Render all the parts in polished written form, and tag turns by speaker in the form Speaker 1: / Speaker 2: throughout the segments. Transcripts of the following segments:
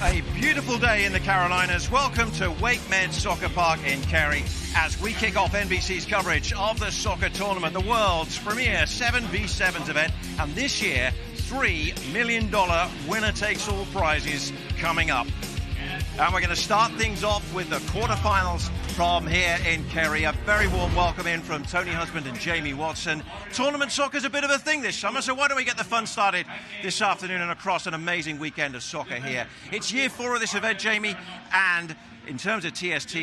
Speaker 1: A beautiful day in the Carolinas. Welcome to Wake Med Soccer Park in Cary as we kick off NBC's coverage of the soccer tournament, the world's premier 7v7s event, and this year, $3 million winner-takes-all prizes coming up. And we're going to start things off with the quarterfinals from here in Cary. A very warm welcome in from Tony Husband and Jamie Watson. Tournament soccer's a bit of a thing this summer, so why don't we get the fun started this afternoon and across an amazing weekend of soccer here. It's year 4 of this event, Jamie, and in terms of TST,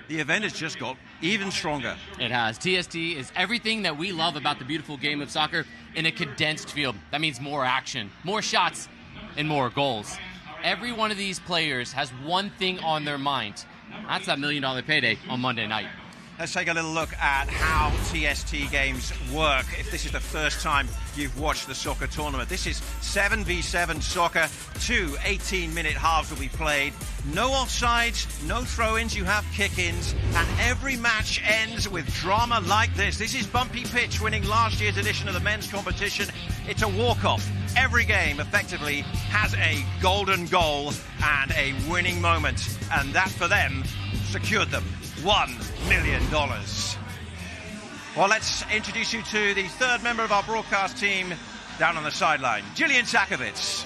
Speaker 1: the event has just got even stronger.
Speaker 2: It has. TST is everything that we love about the beautiful game of soccer in a condensed field. That means more action, more shots, and more goals. Every one of these players has one thing on their mind. That's that $1 million payday on Monday night.
Speaker 1: Let's take a little look at how TST games work. If this is the first time you've watched the soccer tournament, this is 7v7 soccer. 2 18-minute halves will be played. No offsides, no throw-ins, you have kick-ins, and every match ends with drama like this. This is Bumpy Pitch winning last year's edition of the men's competition. It's a walk-off. Every game effectively has a golden goal and a winning moment, and that for them secured them $1 million. Well, let's introduce you to the third member of our broadcast team down on the sideline, Jillian Sakovits.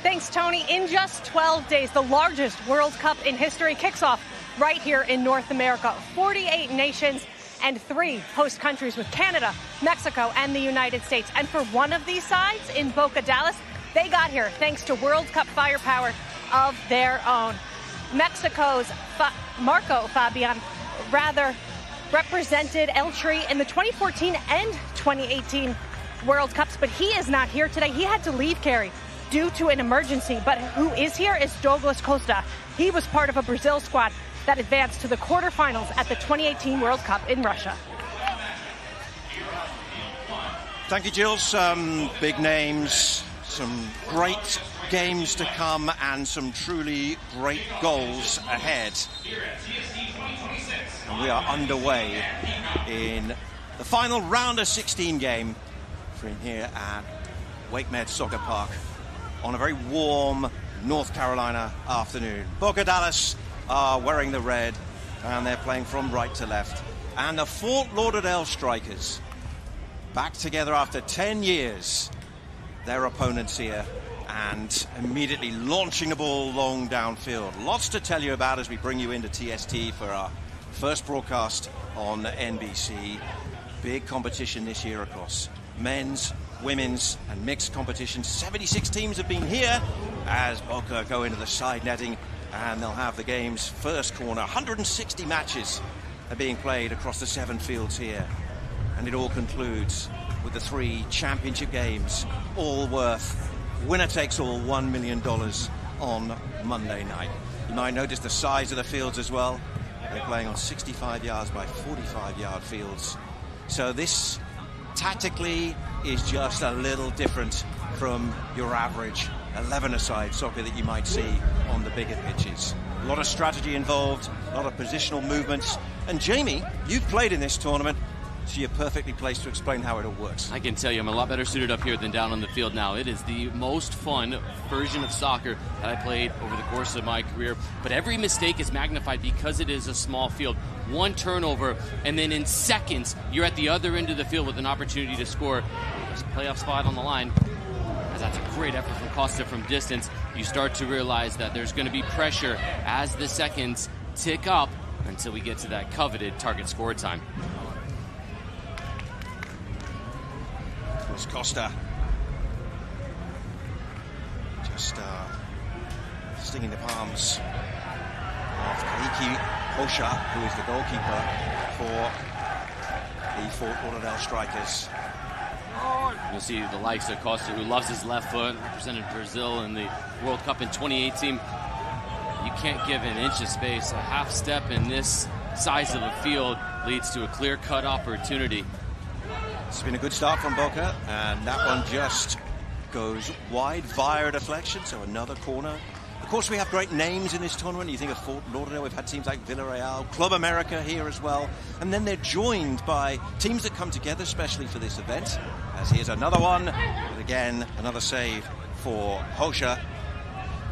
Speaker 3: Thanks, Tony. In just 12 days, the largest World Cup in history kicks off right here in North America. 48 nations and 3 host countries with Canada, Mexico, and the United States. And for one of these sides in Boca, Dallas, they got here thanks to World Cup firepower of their own. Mexico's Marco Fabian represented El Tri in the 2014 and 2018 World Cups, but he is not here today. He had to leave Cary due to an emergency, but who is here is Douglas Costa. He was part of a Brazil squad that advanced to the quarterfinals at the 2018 World Cup in Russia.
Speaker 1: Thank you, Jill. Some big names, some great games to come, and some truly great goals ahead. And we are underway in the final round of 16 game from here at Wake Med Soccer Park on a very warm North Carolina afternoon. Boca Dallas are wearing the red, and they're playing from right to left. And the Fort Lauderdale Strikers, back together after 10 years, their opponents here, and immediately launching the ball long downfield. Lots to tell you about as we bring you into TST for our first broadcast on NBC. Big competition this year across men's, women's, and mixed competitions. 76 teams have been here as Boca go into the side netting, and they'll have the game's first corner. 160 matches are being played across the 7 fields here, and it all concludes with the 3 championship games, all worth winner-takes-all $1 million on Monday night. You might notice the size of the fields as well. They're playing on 65 yards by 45-yard fields. So this, tactically, is just a little different from your average 11-a-side soccer that you might see on the bigger pitches. A lot of strategy involved, a lot of positional movements. And Jamie, you've played in this tournament, so you're perfectly placed to explain how it all works.
Speaker 2: I can tell you I'm a lot better suited up here than down on the field now. It is the most fun version of soccer that I played over the course of my career. But every mistake is magnified because it is a small field. One turnover, and then in seconds, you're at the other end of the field with an opportunity to score. There's a playoff spot on the line. As that's a great effort from Costa from distance. You start to realize that there's going to be pressure as the seconds tick up until we get to that coveted target score time.
Speaker 1: Costa just stinging the palms of Kaiki Hosha, who is the goalkeeper for the Fort Lauderdale Strikers.
Speaker 2: You'll see the likes of Costa, who loves his left foot, represented Brazil in the World Cup in 2018. You can't give an inch of space. A half step in this size of a field leads to a clear-cut opportunity.
Speaker 1: It's been a good start from Boca, and that one just goes wide via a deflection, so another corner. Of course, we have great names in this tournament. You think of Fort Lauderdale, we've had teams like Villarreal, Club America here as well, and then they're joined by teams that come together especially for this event, as here's another one, but again, another save for Hosha.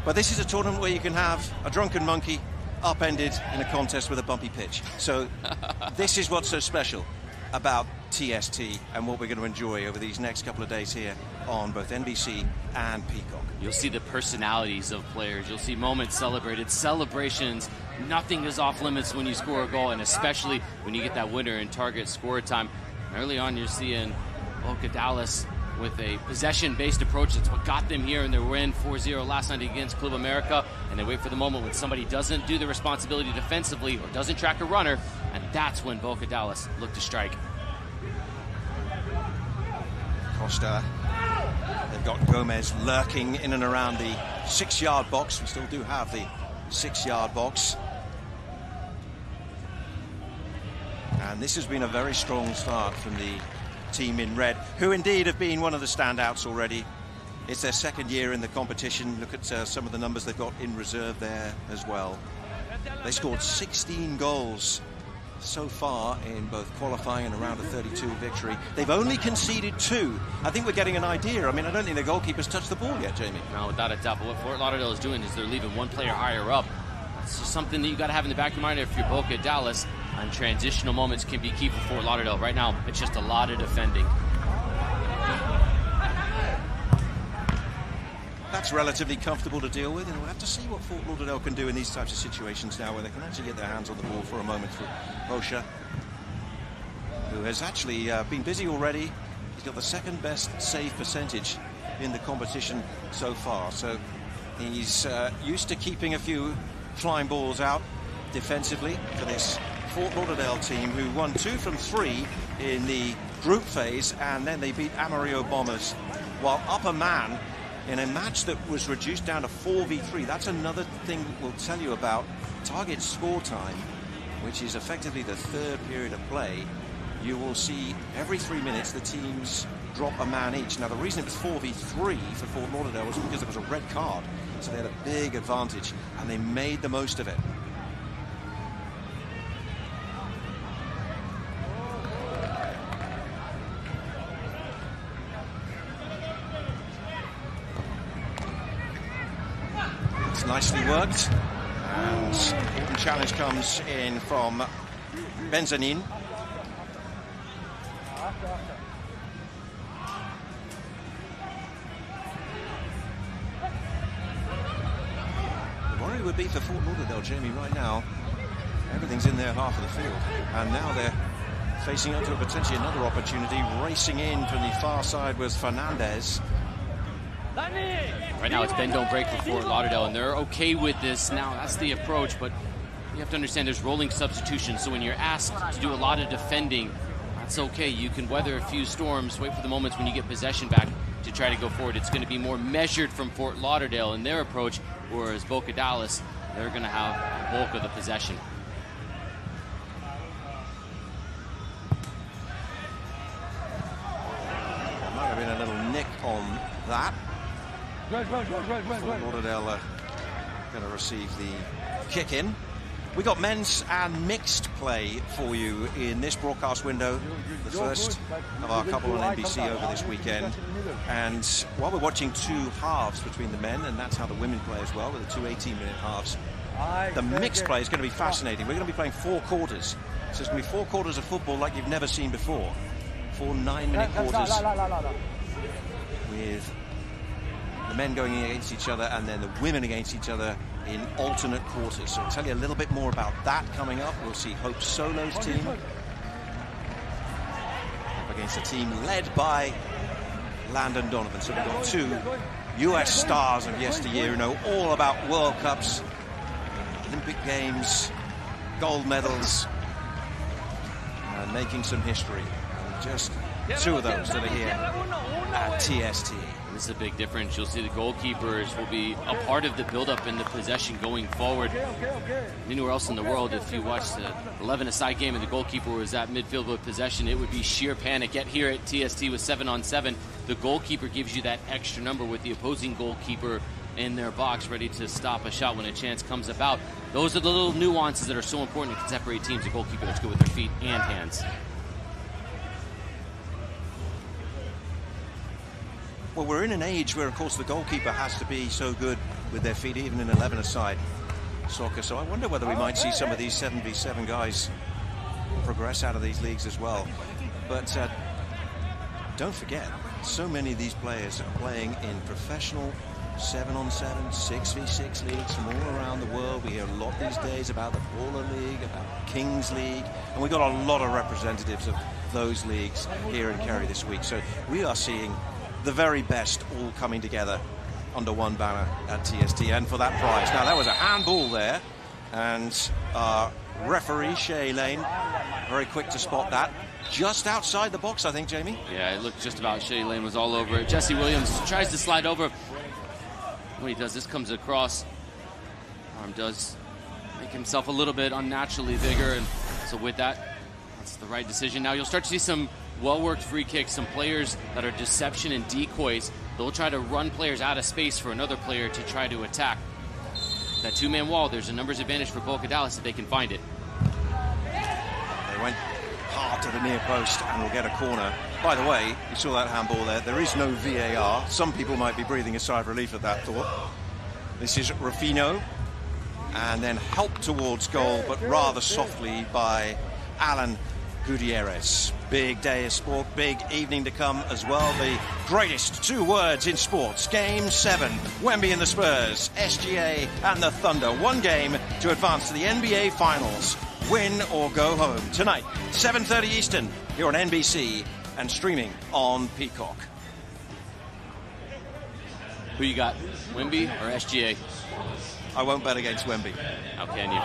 Speaker 1: But this is a tournament where you can have a drunken monkey upended in a contest with a bumpy pitch. So this is what's so special about TST and what we're going to enjoy over these next couple of days here on both NBC and Peacock.
Speaker 2: You'll see the personalities of players. You'll see moments celebrated, celebrations. Nothing is off limits when you score a goal, and especially when you get that winner in target score time. And early on, you're seeing Boca Dallas with a possession-based approach. That's what got them here in their win 4-0 last night against Club America. And they wait for the moment when somebody doesn't do the responsibility defensively or doesn't track a runner, and that's when Boca Dallas look to strike.
Speaker 1: Costa, they've got Gomez lurking in and around the 6-yard box. We still do have the 6-yard box. And this has been a very strong start from the team in red, who indeed have been one of the standouts already. It's their second year in the competition. Look at some of the numbers they've got in reserve there as well. They scored 16 goals so far in both qualifying and a round of 32 victory. They've only conceded 2. I think we're getting an idea. I mean, I don't think the goalkeeper's touched the ball yet, Jamie.
Speaker 2: No, without a doubt. But what Fort Lauderdale is doing is they're leaving one player higher up. It's just something that you got to have in the back of your mind if you're Boca Dallas. And transitional moments can be key for Fort Lauderdale. Right now, it's just a lot of defending.
Speaker 1: That's relatively comfortable to deal with, and we'll have to see what Fort Lauderdale can do in these types of situations now, where they can actually get their hands on the ball for a moment for Boca, who has actually been busy already. He's got the second best save percentage in the competition so far, so he's used to keeping a few flying balls out defensively for this Fort Lauderdale team, who won 2 from 3 in the group phase, and then they beat Amarillo Bombers while up a man in a match that was reduced down to 4v3. That's another thing we'll tell you about target score time, which is effectively the third period of play. You will see every 3 minutes the teams drop a man each. Now, the reason it was 4v3 for Fort Lauderdale was because there was a red card, so they had a big advantage, and they made the most of it. Nicely worked, and the important challenge comes in from Benzanin. The worry would be for Fort Lauderdale, Jamie, right now. Everything's in their half of the field, and now they're facing up to potentially another opportunity. Racing in from the far side was Fernandez.
Speaker 2: Right now it's bend don't break for Fort Lauderdale, and they're okay with this now. That's the approach, but you have to understand there's rolling substitution, so when you're asked to do a lot of defending, that's okay. You can weather a few storms, wait for the moments when you get possession back to try to go forward. It's going to be more measured from Fort Lauderdale in their approach, whereas Boca Dallas, they're going to have the bulk of the possession.
Speaker 1: There might have been a little nick on that. Fort Lauderdale going to receive the kick in. We got men's and mixed play for you in this broadcast window, the first of our couple on NBC over this weekend. And while we're watching 2 halves between the men, and that's how the women play as well, with the 2 18-minute halves, the mixed play is going to be fascinating. We're going to be playing 4 quarters. So it's going to be 4 quarters of football like you've never seen before. 4 9-minute quarters with the men going against each other and then the women against each other in alternate quarters. So I'll tell you a little bit more about that coming up. We'll see Hope Solo's team up against a team led by Landon Donovan. So we've got 2 US stars of yesteryear who know all about World Cups, Olympic Games, gold medals, and making some history. And just 2 of those that are here at TST.
Speaker 2: This is a big difference. You'll see the goalkeepers will be a part of the build-up and the possession going forward. Anywhere else in the world, if you watch the 11-a-side game and the goalkeeper was at midfield with possession, it would be sheer panic. Yet here at TST with 7-on-7, the goalkeeper gives you that extra number with the opposing goalkeeper in their box ready to stop a shot when a chance comes about. Those are the little nuances that are so important and can separate teams. A goalkeeper that's good with their feet and hands.
Speaker 1: Well, we're in an age where, of course, the goalkeeper has to be so good with their feet, even in 11-a-side soccer. So I wonder whether we might see some of these 7v7 guys progress out of these leagues as well. But don't forget, so many of these players are playing in professional 7-on-7, 6v6 leagues from all around the world. We hear a lot these days about the Baller League, about Kings League, and we've got a lot of representatives of those leagues here in Kerry this week. So we are seeing the very best all coming together under one banner at TST, and for that prize. Now, that was a handball there, and our referee, Shay Lane, very quick to spot that. Just outside the box, I think, Jamie?
Speaker 2: Yeah, it looked just about. Shay Lane was all over it. Jesse Williams tries to slide over. When he does, this comes across. Arm does make himself a little bit unnaturally bigger, and so with that, that's the right decision. Now you'll start to see some well-worked free kicks, some players that are deception and decoys. They'll try to run players out of space for another player to try to attack. That two-man wall, there's a numbers advantage for Boca Dallas if they can find it.
Speaker 1: They went hard to the near post and will get a corner. By the way, you saw that handball there. There is no VAR. Some people might be breathing a sigh of relief at that thought. This is Rufino, and then helped towards goal, but rather softly by Alan Gutierrez. Big day of sport, big evening to come as well. The greatest two words in sports. Game 7, Wemby and the Spurs, SGA and the Thunder. One game to advance to the NBA Finals. Win or go home. Tonight, 7:30 Eastern, here on NBC and streaming on Peacock.
Speaker 2: Who you got, Wemby or SGA?
Speaker 1: I won't bet against Wemby.
Speaker 2: How can you?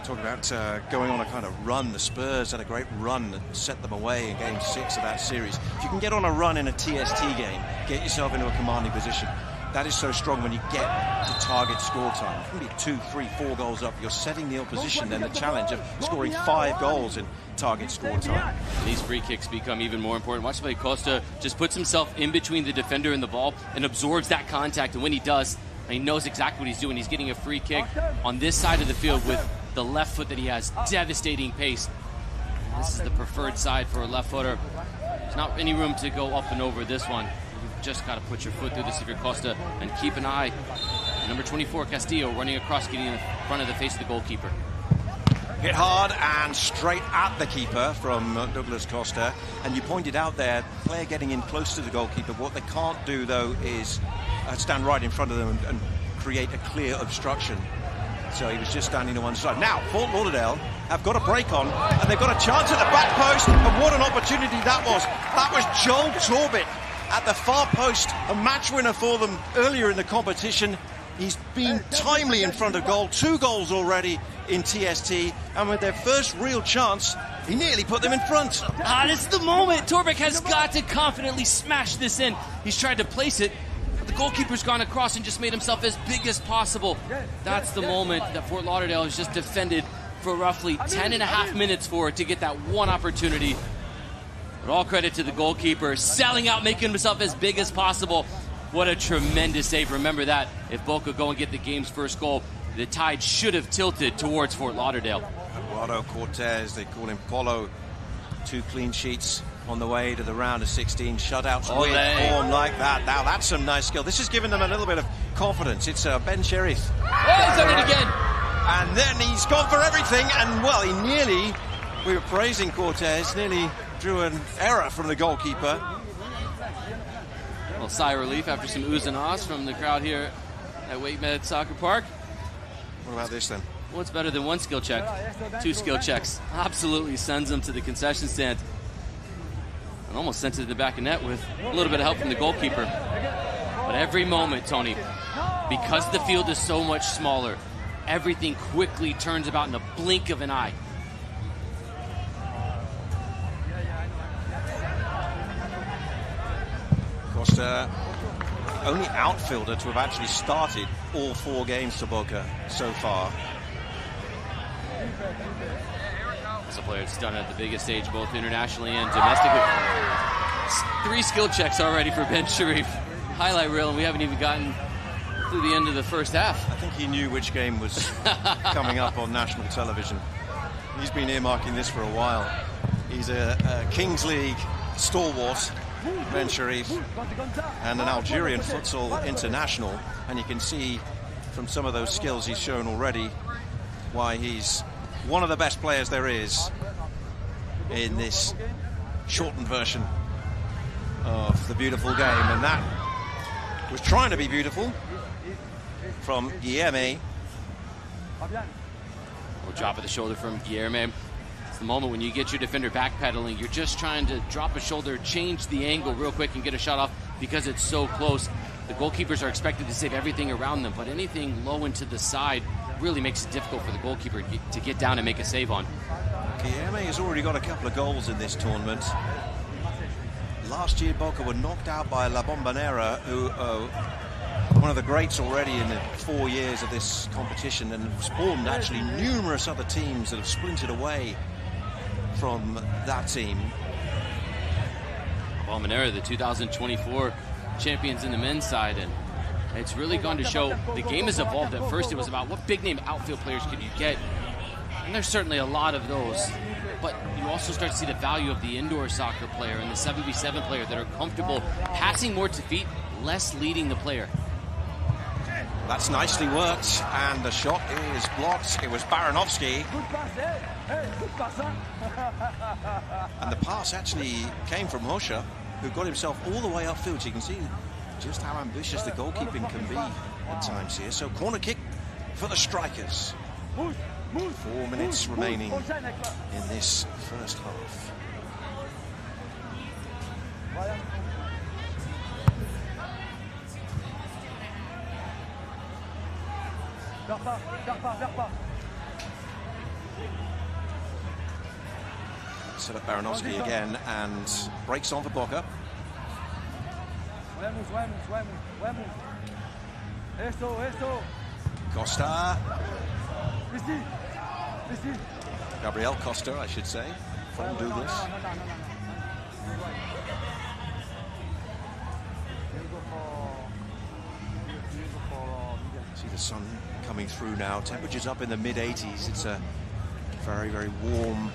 Speaker 1: Talking about going on a kind of run. The Spurs had a great run that set them away in Game 6 of that series. If you can get on a run in a TST game, get yourself into a commanding position. That is so strong when you get to target score time. You can be 2, 3, 4 goals up. You're setting the opposition then the challenge of scoring 5 goals in target score time.
Speaker 2: These free kicks become even more important. Watch the way Costa just puts himself in between the defender and the ball and absorbs that contact. And when he does, he knows exactly what he's doing. He's getting a free kick on this side of the field with the left foot that he has. Devastating pace. This is the preferred side for a left footer. There's not any room to go up and over this one. You've just got to put your foot through this if you're Costa, and keep an eye. Number 24, Castillo, running across, getting in front of the face of the goalkeeper.
Speaker 1: Hit hard and straight at the keeper from Douglas Costa. And you pointed out there, player getting in close to the goalkeeper. What they can't do, though, is stand right in front of them and create a clear obstruction. So he was just standing to one side. Now, Fort Lauderdale have got a break on, and they've got a chance at the back post, and what an opportunity that was. That was Joel Torbett at the far post, a match winner for them earlier in the competition. He's been timely in front of goal, 2 goals already in TST, and with their first real chance, he nearly put them in front.
Speaker 2: This is the moment. Torbeck has got to confidently smash this in. He's tried to place it, but the goalkeeper's gone across and just made himself as big as possible. That's the moment that Fort Lauderdale has just defended for roughly 10.5 minutes for it to get that one opportunity. But all credit to the goalkeeper, selling out, making himself as big as possible. What a tremendous save. Remember that. If Boca go and get the game's first goal, the tide should have tilted towards Fort Lauderdale.
Speaker 1: Eduardo Cortez, they call him Polo. 2 clean sheets on the way to the round of 16. Shutouts with form like that. Now that's some nice skill. This has given them a little bit of confidence. It's Ben Sheriff.
Speaker 2: Oh, he's done it again.
Speaker 1: And then he's gone for everything. And, well, he nearly, we were praising Cortez, nearly drew an error from the goalkeeper.
Speaker 2: Well, sigh of relief after some oohs and ahs from the crowd here at Wake Med Soccer Park.
Speaker 1: What about this then?
Speaker 2: What's better than 1 skill check? 2 skill checks. Absolutely sends them to the concession stand. And almost sent it to the back of net with a little bit of help from the goalkeeper. But every moment, Tony, because the field is so much smaller, everything quickly turns about in a blink of an eye.
Speaker 1: Costa, only outfielder to have actually started all 4 games to Boca so far.
Speaker 2: As a player that's done it at the biggest stage, both internationally and domestically. 3 skill checks already for Ben Sharif. Highlight reel, and we haven't even gotten through the end of the first half.
Speaker 1: I think he knew which game was coming up on national television. He's been earmarking this for a while. He He's a Kings League stalwart, Ben Sharif, and an Algerian futsal international. And you can see from some of those skills he's shown already why he's one of the best players there is in this shortened version of the beautiful game. And that was trying to be beautiful from Guilherme.
Speaker 2: Well, drop of the shoulder from Guilherme. It's the moment when you get your defender backpedaling. You're just trying to drop a shoulder, change the angle real quick and get a shot off because it's so close. The goalkeepers are expected to save everything around them, but anything low and to the side really makes it difficult for the goalkeeper to get down and make a save on.
Speaker 1: Guilherme has already got a couple of goals in this tournament. Last year, Boca were knocked out by La Bombonera, who one of the greats already in the 4 years of this competition, and spawned actually numerous other teams that have splintered away from that team.
Speaker 2: Bombonera, the 2024 champions in the men's side, and it's really gone to show the game has evolved. At first, it was about what big name outfield players could you get, and there's certainly a lot of those. But you also start to see the value of the indoor soccer player and the 7v7 player that are comfortable passing more to feet, less leading the player.
Speaker 1: That's nicely worked, and the shot is blocked. It was Baranovsky. And the pass actually came from Hosha, who got himself all the way upfield. So you can see just how ambitious the goalkeeping can be at times here. So corner kick for the strikers. 4 minutes remaining in this first half. Set up Baranovsky again and breaks on for Boca. Costa. Gabriel Costa, I should say, from Douglas. See the sun coming through now. Temperatures up in the mid-80s. It's a very, very warm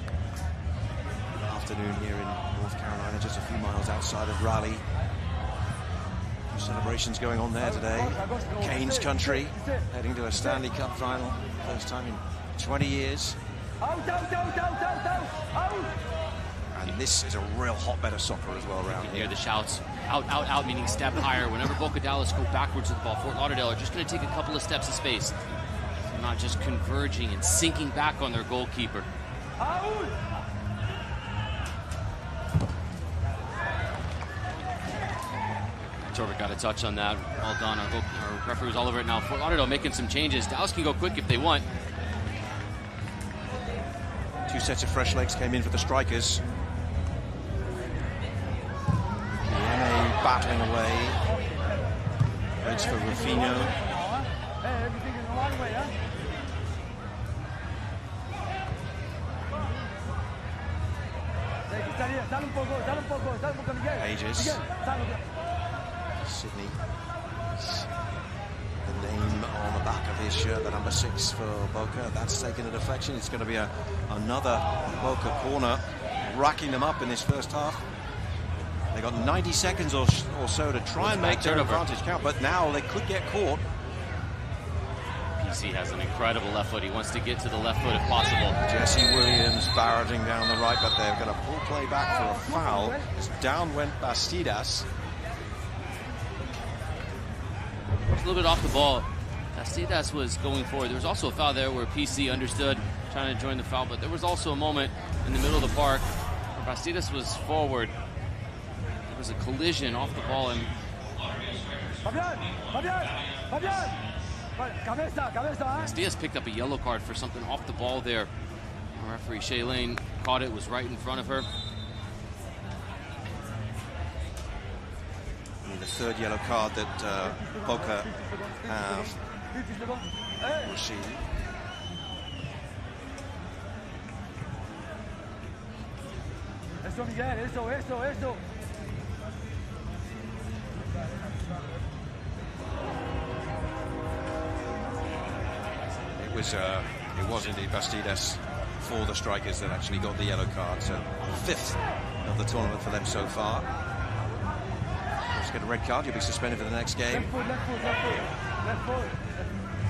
Speaker 1: afternoon here in North Carolina, just a few miles outside of Raleigh. Celebrations going on there today. Canes country, heading to a Stanley Cup final. First time in 20 years. And this is a real hotbed of soccer as well around here.
Speaker 2: Hear the shouts, out, out, out, meaning step higher. Whenever Boca Dallas go backwards with the ball, Fort Lauderdale are just going to take a couple of steps of space. They're not just converging and sinking back on their goalkeeper. Torvik got a touch on that. Well done. Our referee was all over it now. Fort Lauderdale making some changes. Dallas can go quick if they want.
Speaker 1: 2 sets of fresh legs came in for the strikers. Guilherme battling away. Waits for Rufino. Pages. Sydney. The name on the back of his shirt, the number 6 for Boca. That's taken a deflection. It's going to be another Boca corner, racking them up in this first half. They got 90 seconds or so to try and make their advantage count, but now they could get caught.
Speaker 2: PC has an incredible left foot. He wants to get to the left foot if possible.
Speaker 1: Jesse Williams barraging down the right, but they're going to pull play back for a foul. As down went Bastidas.
Speaker 2: A little bit off the ball. Bastidas was going forward. There was also a foul there where PC understood, trying to join the foul, but there was also a moment in the middle of the park where Bastidas was forward. There was a collision off the ball, and Bastidas picked up a yellow card for something off the ball there. Our referee Shaylane caught it, was right in front of her.
Speaker 1: The third yellow card that Boca have received. It was indeed Bastidas for the strikers that actually got the yellow card. So 5th of the tournament for them so far. Just get a red card, you'll be suspended for the next game.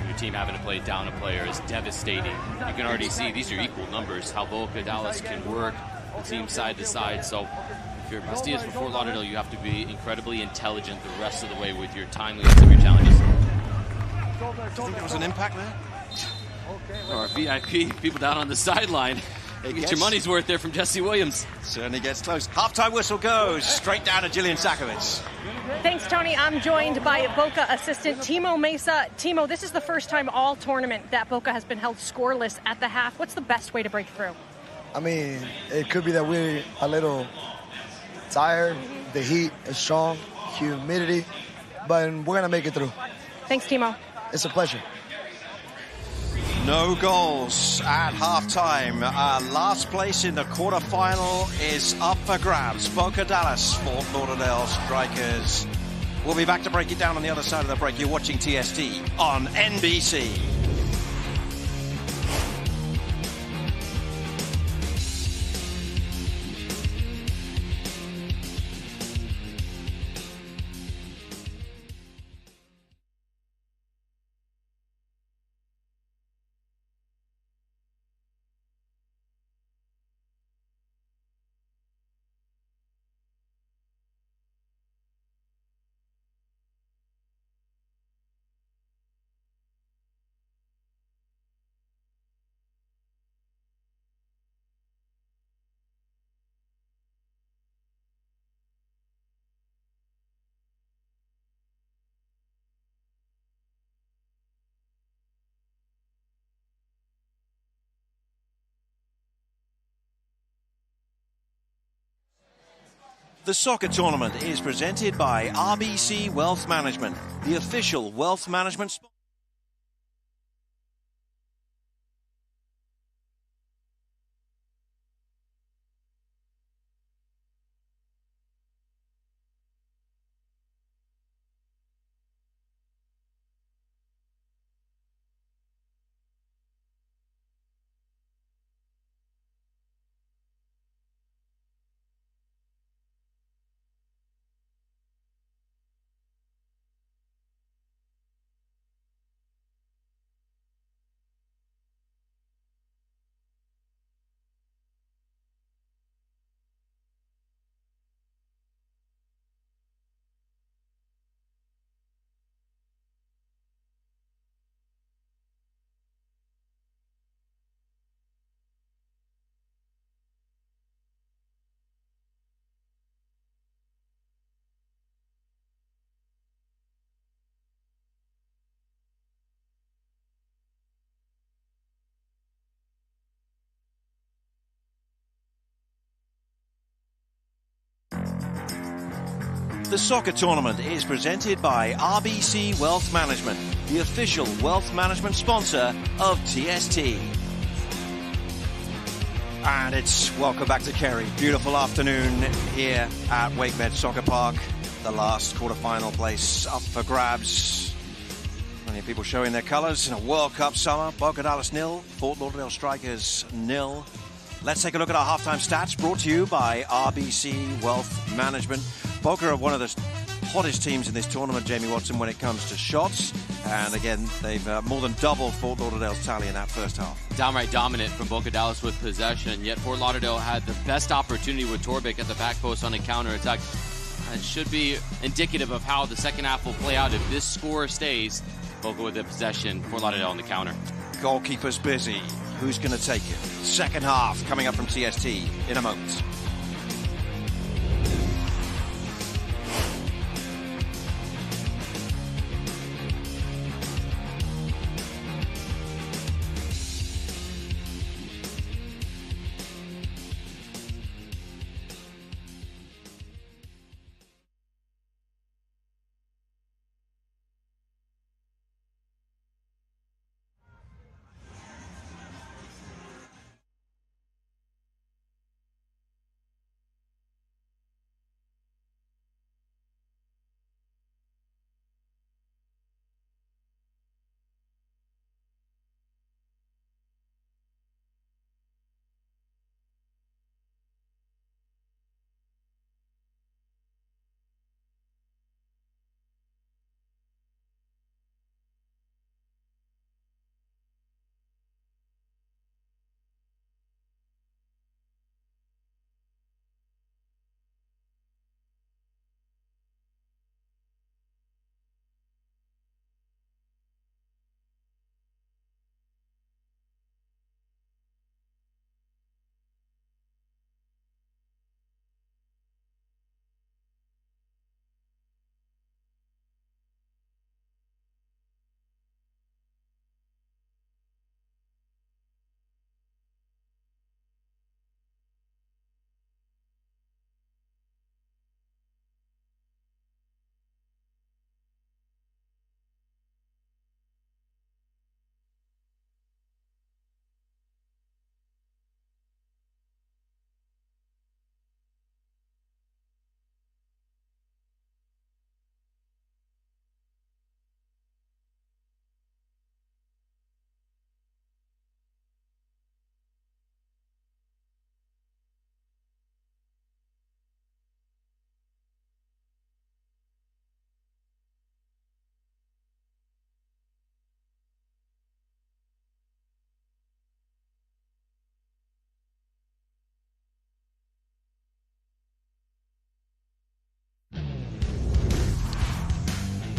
Speaker 2: Your team having to play down a player is devastating. You can already see these are equal numbers, how Boca Dallas can work the team side to side. So if you're Bastidas for Fort Lauderdale, you have to be incredibly intelligent the rest of the way with your timeliness of your challenges.
Speaker 1: Do you think there was an impact there?
Speaker 2: Or VIP, people down on the sideline. Get your money's worth there from Jesse Williams.
Speaker 1: Certainly gets close. Halftime whistle goes straight down to Jillian Sakovic.
Speaker 3: Thanks, Tony. I'm joined by Boca assistant Timo Mesa. Timo, this is the first time all tournament that Boca has been held scoreless at the half. What's the best way to break through?
Speaker 4: I mean, it could be that we're a little tired. The heat is strong, humidity, but we're going to make it through.
Speaker 3: Thanks, Timo.
Speaker 4: It's a pleasure.
Speaker 1: No goals at halftime. Last place in the quarterfinal is up for grabs. Boca Dallas, Fort Lauderdale Strikers. We'll be back to break it down on the other side of the break. You're watching TST on NBC. The soccer tournament is presented by RBC Wealth Management, the official wealth management sponsor. The soccer tournament is presented by RBC Wealth Management, the official wealth management sponsor of TST. And it's welcome back to Kerry. Beautiful afternoon here at WakeMed Soccer Park. The last quarterfinal place up for grabs. Plenty of people showing their colours in a World Cup summer. Boca Dallas 0, Fort Lauderdale Strikers 0. Let's take a look at our halftime stats brought to you by RBC Wealth Management. Boca are one of the hottest teams in this tournament, Jamie Watson, when it comes to shots. And again, they've more than doubled Fort Lauderdale's tally in that first half.
Speaker 2: Downright dominant from Boca Dallas with possession, yet Fort Lauderdale had the best opportunity with Torbeck at the back post on a counterattack. It should be indicative of how the second half will play out if this score stays. Boca with the possession, Fort Lauderdale on the counter.
Speaker 1: Goalkeeper's busy. Who's going to take it? Second half coming up from TST in a moment.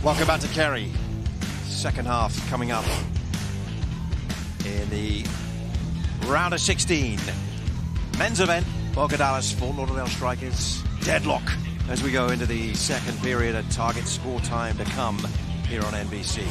Speaker 1: Welcome back to Kerry. Second half coming up in the round of 16. Men's event, Boca Dallas, Fort Lauderdale Strikers, deadlock as we go into the second period at target score time to come here on NBC.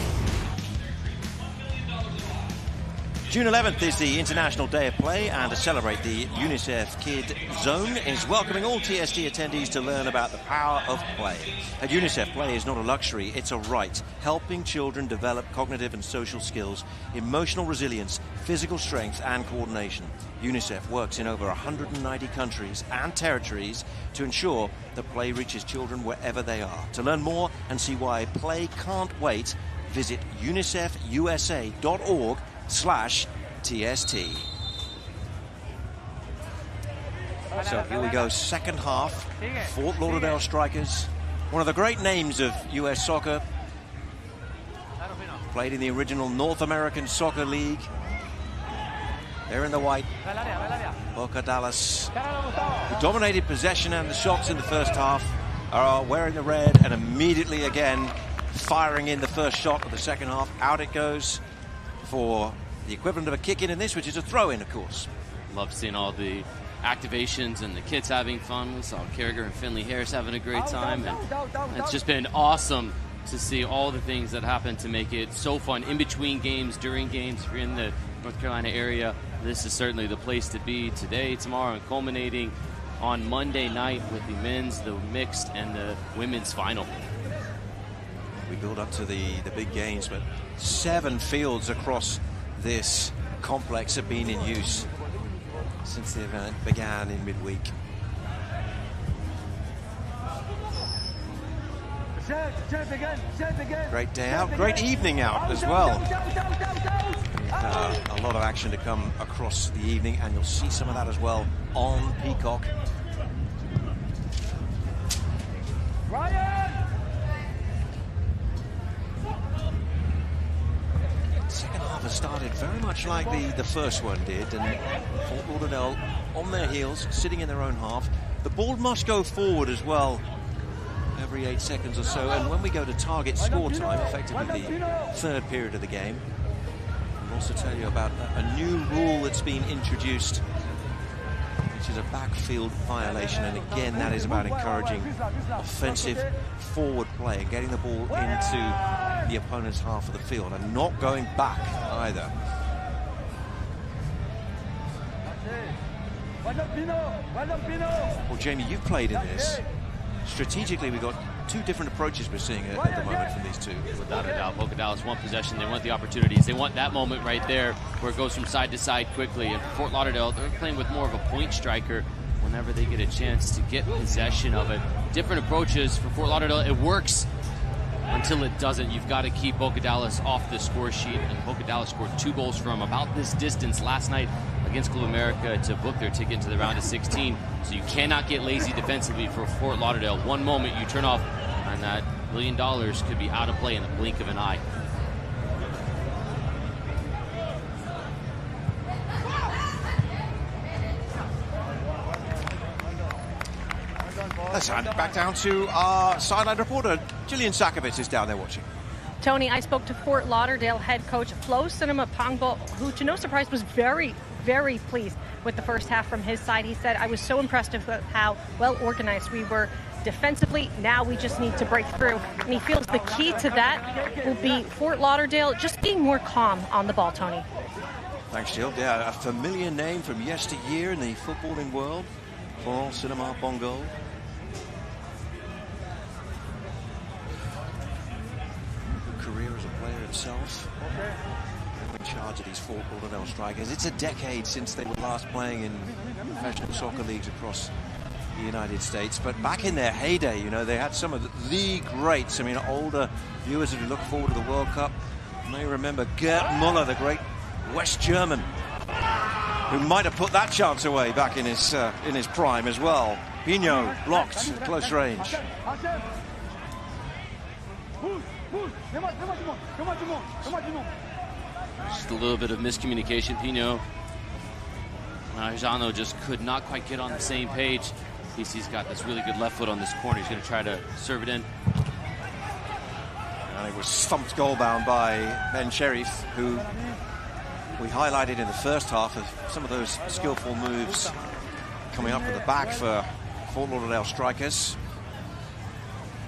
Speaker 1: June 11th is the International Day of Play, and to celebrate, the UNICEF Kid Zone is welcoming all TST attendees to learn about the power of play. At UNICEF, play is not a luxury, it's a right, helping children develop cognitive and social skills, emotional resilience, physical strength and coordination. UNICEF works in over 190 countries and territories to ensure that play reaches children wherever they are. To learn more and see why play can't wait, visit unicefusa.org/TST. So here we go, second half. Fort Lauderdale Strikers, one of the great names of US soccer. Played in the original North American Soccer League. They're in the white. Boca Dallas, who dominated possession and the shots in the first half, are wearing the red and immediately again firing in the first shot of the second half. Out it goes for the equivalent of a kick-in in this, which is a throw-in, of course.
Speaker 2: Love seeing all the activations and the kids having fun. We saw Carragher and Finley Harris having a great time, and it's just been awesome to see all the things that happen to make it so fun in between games, during games. If you're in the North Carolina area, this is certainly the place to be today, tomorrow, and culminating on Monday night with the men's, the mixed, and the women's final.
Speaker 1: We build up to the big games, but 7 fields across this complex have been in use since the event began in midweek. Great day out, great evening out as well. A lot of action to come across the evening, and you'll see some of that as well on Peacock. Second half has started very much like the first one did, and Fort Lauderdale on their heels, sitting in their own half. The ball must go forward as well every 8 seconds or so, and when we go to target score time, effectively the third period of the game, I'll also tell you about a new rule that's been introduced, which is a backfield violation, and again that is about encouraging offensive forward play and getting the ball into the opponent's half of the field and not going back either. Well, Jamie, you've played in this. Strategically, we've got 2 different approaches we're seeing at the moment from these two.
Speaker 2: Without a doubt, Boca Dallas want possession. They want the opportunities. They want that moment right there where it goes from side to side quickly. And for Fort Lauderdale, they're playing with more of a point striker whenever they get a chance to get possession of it. Different approaches for Fort Lauderdale. It works until it doesn't. You've got to keep Boca Dallas off the score sheet. And Boca Dallas scored 2 goals from about this distance last night against Club America to book their ticket to the round of 16. So you cannot get lazy defensively for Fort Lauderdale. One moment you turn off, and that $1 million could be out of play in the blink of an eye.
Speaker 1: Let's hand it back down to our sideline reporter. Jillian Sakovic is down there watching.
Speaker 3: Tony, I spoke to Fort Lauderdale head coach Flo Cinema Pangbo, who, to no surprise, was very, very pleased with the first half from his side. He said, I was so impressed with how well organized we were defensively. Now we just need to break through. And he feels the key to that will be Fort Lauderdale just being more calm on the ball, Tony.
Speaker 1: Thanks, Jill. Yeah, a familiar name from yesteryear in the footballing world. Flo Cinema Pangbo. Career as a player himself. In charge of these Fort Lauderdale Strikers. It's a decade since they were last playing in professional soccer leagues across the United States, but back in their heyday, you know, they had some of the greats. I mean, older viewers who look forward to the World Cup may remember Gerd Müller, the great West German, who might have put that chance away back in his prime as well. Pinot blocked at close range.
Speaker 2: Just a little bit of miscommunication. Pinot and Arjano just could not quite get on the same page. PC's got this really good left foot on this corner. He's going to try to serve it in.
Speaker 1: And it was thumped goal-bound by Ben Sherif, who we highlighted in the first half of some of those skillful moves coming up at the back for Fort Lauderdale strikers.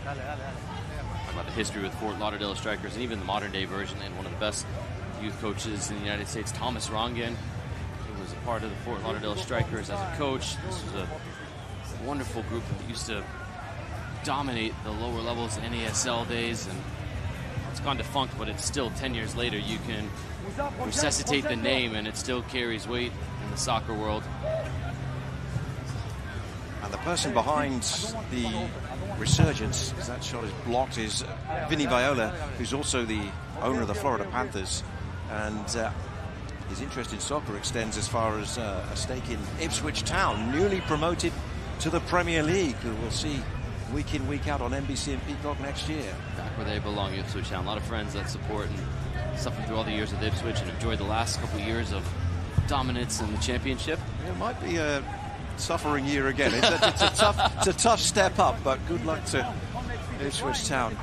Speaker 2: About the history with Fort Lauderdale strikers, and even the modern day version, and one of the best youth coaches in the United States, Thomas Rongen, who was a part of the Fort Lauderdale strikers as a coach. This was a wonderful group that used to dominate the lower levels NASL days, and it's gone defunct, but it's still 10 years later. You can resuscitate the name and it still carries weight in the soccer world.
Speaker 1: And the person behind the resurgence, as that shot is blocked, is Vinny Viola, who's also the owner of the Florida Panthers. And his interest in soccer extends as far as a stake in Ipswich Town, newly promoted to the Premier League, who we'll see week in, week out on NBC and Peacock next year.
Speaker 2: Back where they belong, Ipswich Town. A lot of friends that support and suffered through all the years with Ipswich and enjoyed the last couple of years of dominance in the championship.
Speaker 1: It might be a suffering year again. It's a tough step up, but good luck to Ipswich Town.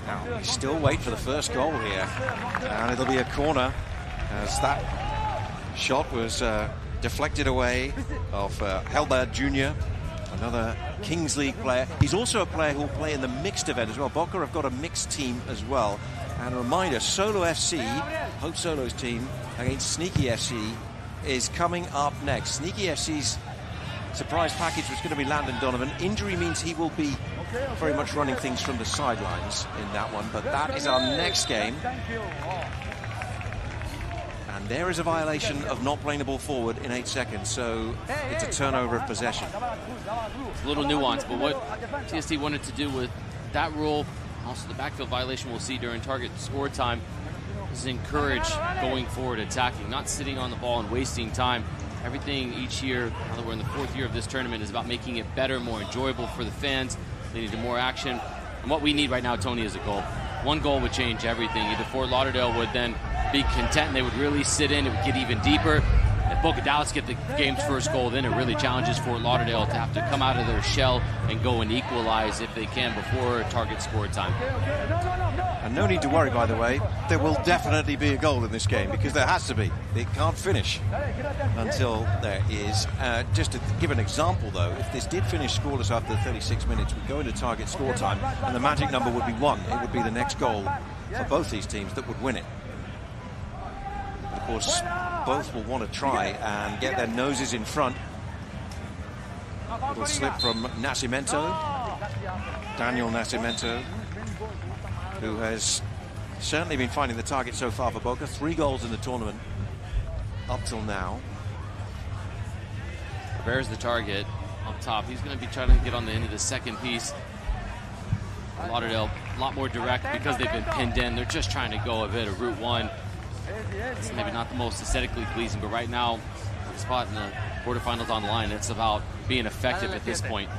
Speaker 1: Now, we still wait for the first goal here, and it'll be a corner as that shot was deflected away of Helbert Jr., another Kings League player. He's also a player who will play in the mixed event as well. Boca have got a mixed team as well. And a reminder, Solo FC, Hope Solo's team, against Sneaky FC is coming up next. Sneaky FC's surprise package was going to be Landon Donovan. Injury means he will be very much running things from the sidelines in that one, but that is our next game. And there is a violation of not playing the ball forward in 8 seconds, so it's a turnover of possession.
Speaker 2: It's a little nuance, but what TST wanted to do with that rule, also the backfield violation we'll see during target score time, is encourage going forward, attacking, not sitting on the ball and wasting time. Everything each year, now that we're in the 4th year of this tournament, is about making it better, more enjoyable for the fans, leading to more action. And what we need right now, Tony, is a goal. One goal would change everything. Either Fort Lauderdale would then be content and they would really sit in, it would get even deeper. If Boca Dallas get the game's first goal, then it really challenges Fort Lauderdale to have to come out of their shell and go and equalize if they can before target score time.
Speaker 1: And no need to worry, by the way, there will definitely be a goal in this game, because there has to be. It can't finish until there is. Just to give an example, though, if this did finish scoreless after 36 minutes, we'd go into target score time, and the magic number would be 1. It would be the next goal for both these teams that would win it. Of course, both will want to try and get their noses in front. Little slip from Nascimento, Daniel Nascimento, who has certainly been finding the target so far for Boca. 3 goals in the tournament up till now.
Speaker 2: Bears the target up top. He's going to be trying to get on the end of the second piece. Lauderdale, a lot more direct because they've been pinned in. They're just trying to go a bit of route one. It's maybe not the most aesthetically pleasing, but right now, the spot in the quarterfinals on the line, it's about being effective at this point.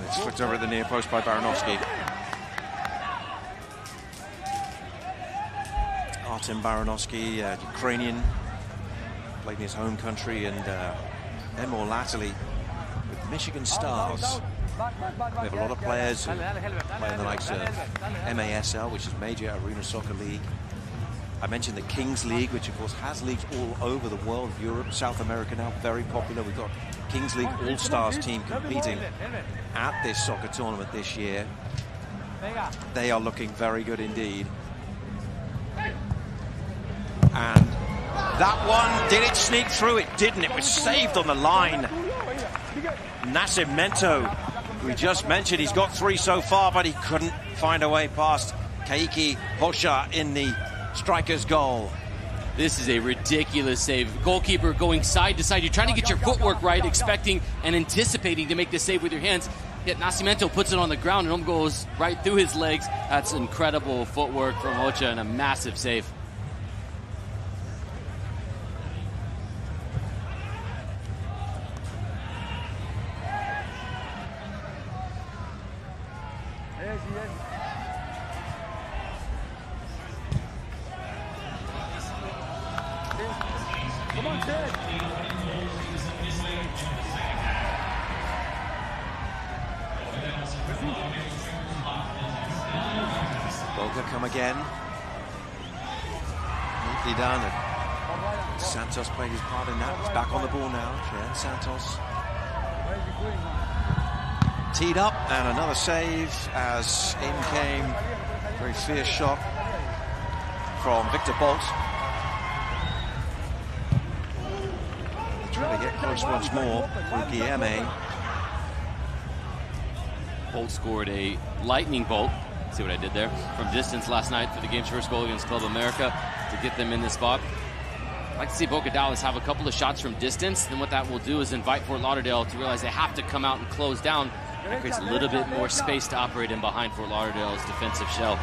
Speaker 1: It's flicked over at the near post by Baranovsky. Artem Baranovsky, Ukrainian, played in his home country, and then more latterly with Michigan Stars. We have a lot of players who play in the likes of MASL, which is Major Arena Soccer League. I mentioned the Kings League, which of course has leagues all over the world, Europe, South America now, very popular. We've got Kings League All-Stars team competing at this soccer tournament this year. They are looking very good indeed. And that one, did it sneak through? It didn't. It was saved on the line. Nascimento, we just mentioned, he's got 3 so far, but he couldn't find a way past Keiki Hosha in the striker's goal.
Speaker 2: This is a ridiculous save. Goalkeeper going side to side. You're trying to get your footwork right, expecting and anticipating to make the save with your hands. Yet Nascimento puts it on the ground and goes right through his legs. That's incredible footwork from Hosha and a massive save.
Speaker 1: Boca come again. Neatly done. And Santos played his part in that. He's back on the ball now. Jean Santos. Teed up and another save as in came a very fierce shot from Victor Bolt. Trying to get close once more for Guilherme.
Speaker 2: Bolt scored a lightning bolt. See what I did there? From distance last night for the game's first goal against Club America to get them in this spot. I'd like to see Boca Dallas have a couple of shots from distance. Then what that will do is invite Fort Lauderdale to realize they have to come out and close down. That creates a little bit more space to operate in behind Fort Lauderdale's defensive shell.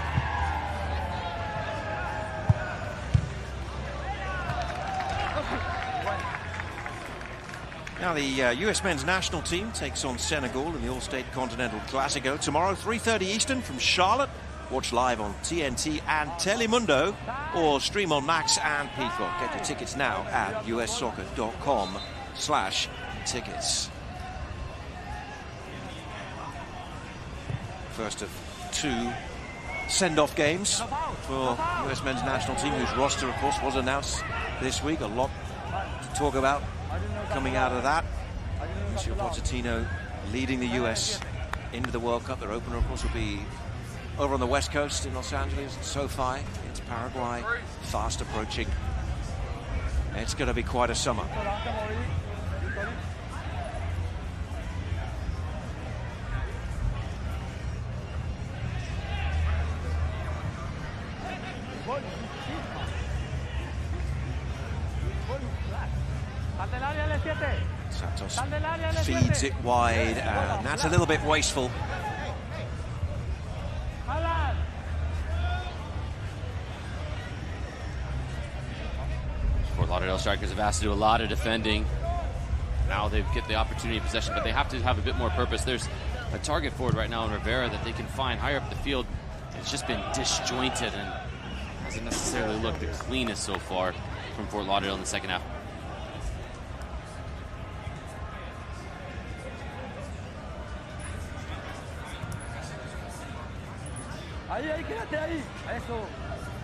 Speaker 1: Now the US men's national team takes on Senegal in the All-State Continental Classico tomorrow, 3:30 Eastern from Charlotte. Watch live on TNT and Telemundo or stream on Max and Peacock. Get your tickets now at ussoccer.com/tickets. First of two send-off games for US men's national team, whose roster, of course, was announced this week. A lot to talk about coming out of that. Mauricio Pochettino leading the US into the World Cup. Their opener, of course, will be over on the West Coast in Los Angeles, SoFi. It's Paraguay, fast approaching. It's going to be quite a summer. Santos feeds it wide, and that's a little bit wasteful.
Speaker 2: Fort Lauderdale strikers have asked to do a lot of defending. Now they get the opportunity of possession, but they have to have a bit more purpose. There's a target forward right now in Rivera that they can find higher up the field. It's just been disjointed and hasn't necessarily looked the cleanest so far from Fort Lauderdale in the second half.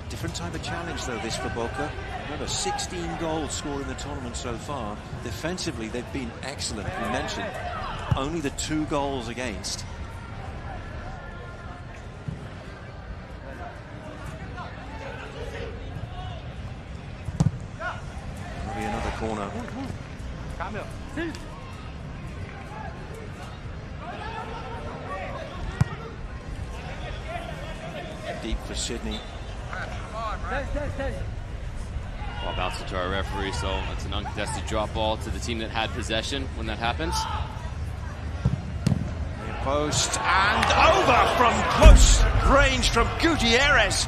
Speaker 1: Different type of challenge, though, this for Boca. Remember, 16 goals scored in the tournament so far. Defensively, they've been excellent. We mentioned only the 2 goals against. Maybe another corner. Deep for Sydney.
Speaker 2: Ball bounced to our referee, so it's an uncontested drop ball to the team that had possession when that happens.
Speaker 1: Near post and over from close range from Gutierrez.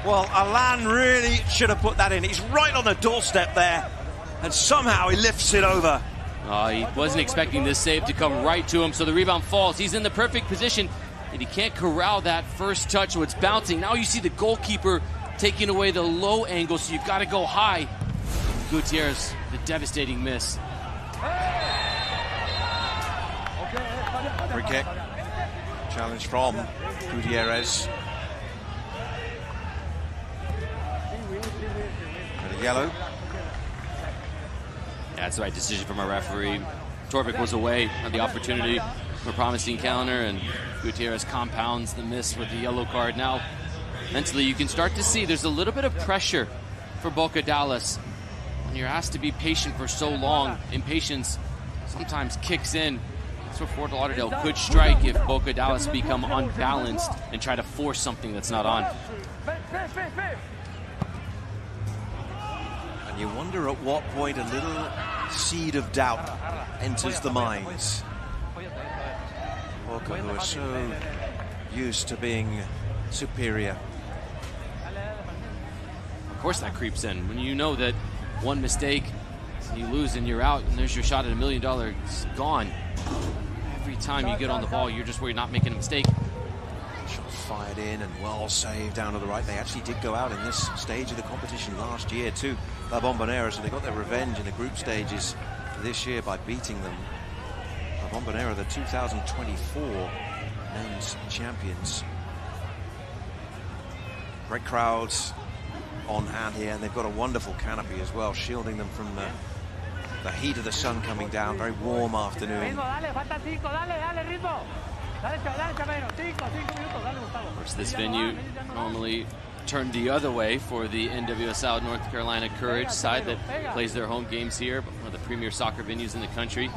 Speaker 1: Well, Alan really should have put that in. He's right on the doorstep there, and somehow he lifts it over.
Speaker 2: He wasn't expecting this save to come right to him, so the rebound falls. He's in the perfect position, and he can't corral that first touch, so it's bouncing. Now you see the goalkeeper taking away the low angle, so you've got to go high. Gutierrez, the devastating miss.
Speaker 1: Free kick. Challenge from Gutierrez. And a yellow.
Speaker 2: That's the right decision from our referee. Torvik was away on the opportunity for a promising counter, and Gutierrez compounds the miss with the yellow card. Now, mentally, you can start to see there's a little bit of pressure for Boca Dallas. When you're asked to be patient for so long, impatience sometimes kicks in. So Fort Lauderdale could strike if Boca Dallas become unbalanced and try to force something that's not on.
Speaker 1: And you wonder at what point a little seed of doubt enters the minds. Boca, who are so used to being superior.
Speaker 2: Of course that creeps in. When you know that one mistake, you lose and you're out, and there's your shot at $1 million, it's gone. Every time you get on the ball, you're just worried not making a mistake.
Speaker 1: Shot fired in and well saved down to the right. They actually did go out in this stage of the competition last year to La Bombonera, so they got their revenge in the group stages this year by beating them. La Bombonera, the 2024 men's champions. Great crowds on hand here, and they've got a wonderful canopy as well, shielding them from the heat of the sun coming down. Very warm afternoon.
Speaker 2: Of course, this venue normally turned the other way for the NWSL North Carolina Courage side that plays their home games here, one of the premier soccer venues in the country.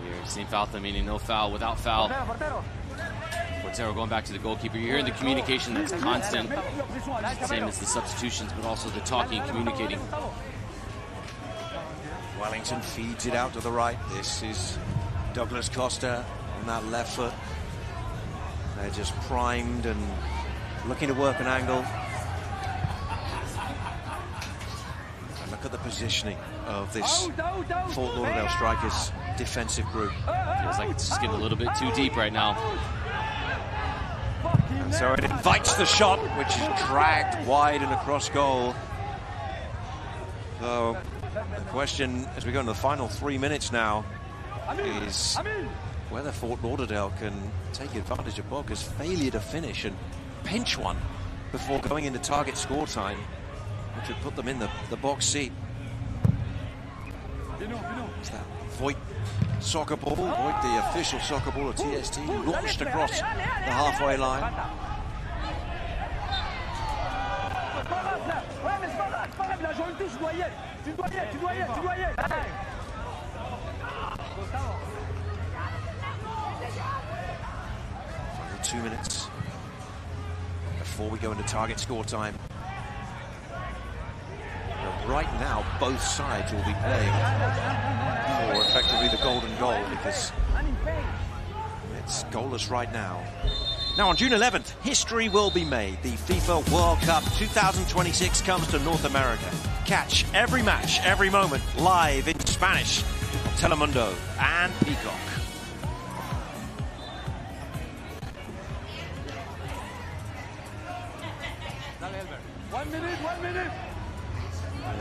Speaker 2: Here, St. Falta meaning no foul, without foul. Portero going back to the goalkeeper. You're hearing the communication that's constant, same as the substitutions, but also the talking, communicating.
Speaker 1: Wellington feeds it out to the right. This is Douglas Costa on that left foot. They're just primed and looking to work an angle. And look at the positioning of this Fort Lauderdale Strikers defensive group.
Speaker 2: Feels like it's just getting a little bit too deep right now.
Speaker 1: And so it invites the shot, which is dragged wide and across goal. So the question, as we go into the final 3 minutes now, is whether Fort Lauderdale can take advantage of Boca's failure to finish and pinch one before going into target score time, which would put them in the box seat. It's that Voigt soccer ball, Voigt, the official soccer ball of TST, launched across the halfway line. Final 2 minutes before we go into target score time. But right now, both sides will be playing for effectively the golden goal, because it's goalless right now. Now on June 11th, history will be made. The FIFA World Cup 2026 comes to North America. Catch every match, every moment, live in Spanish on Telemundo and Peacock. One minute.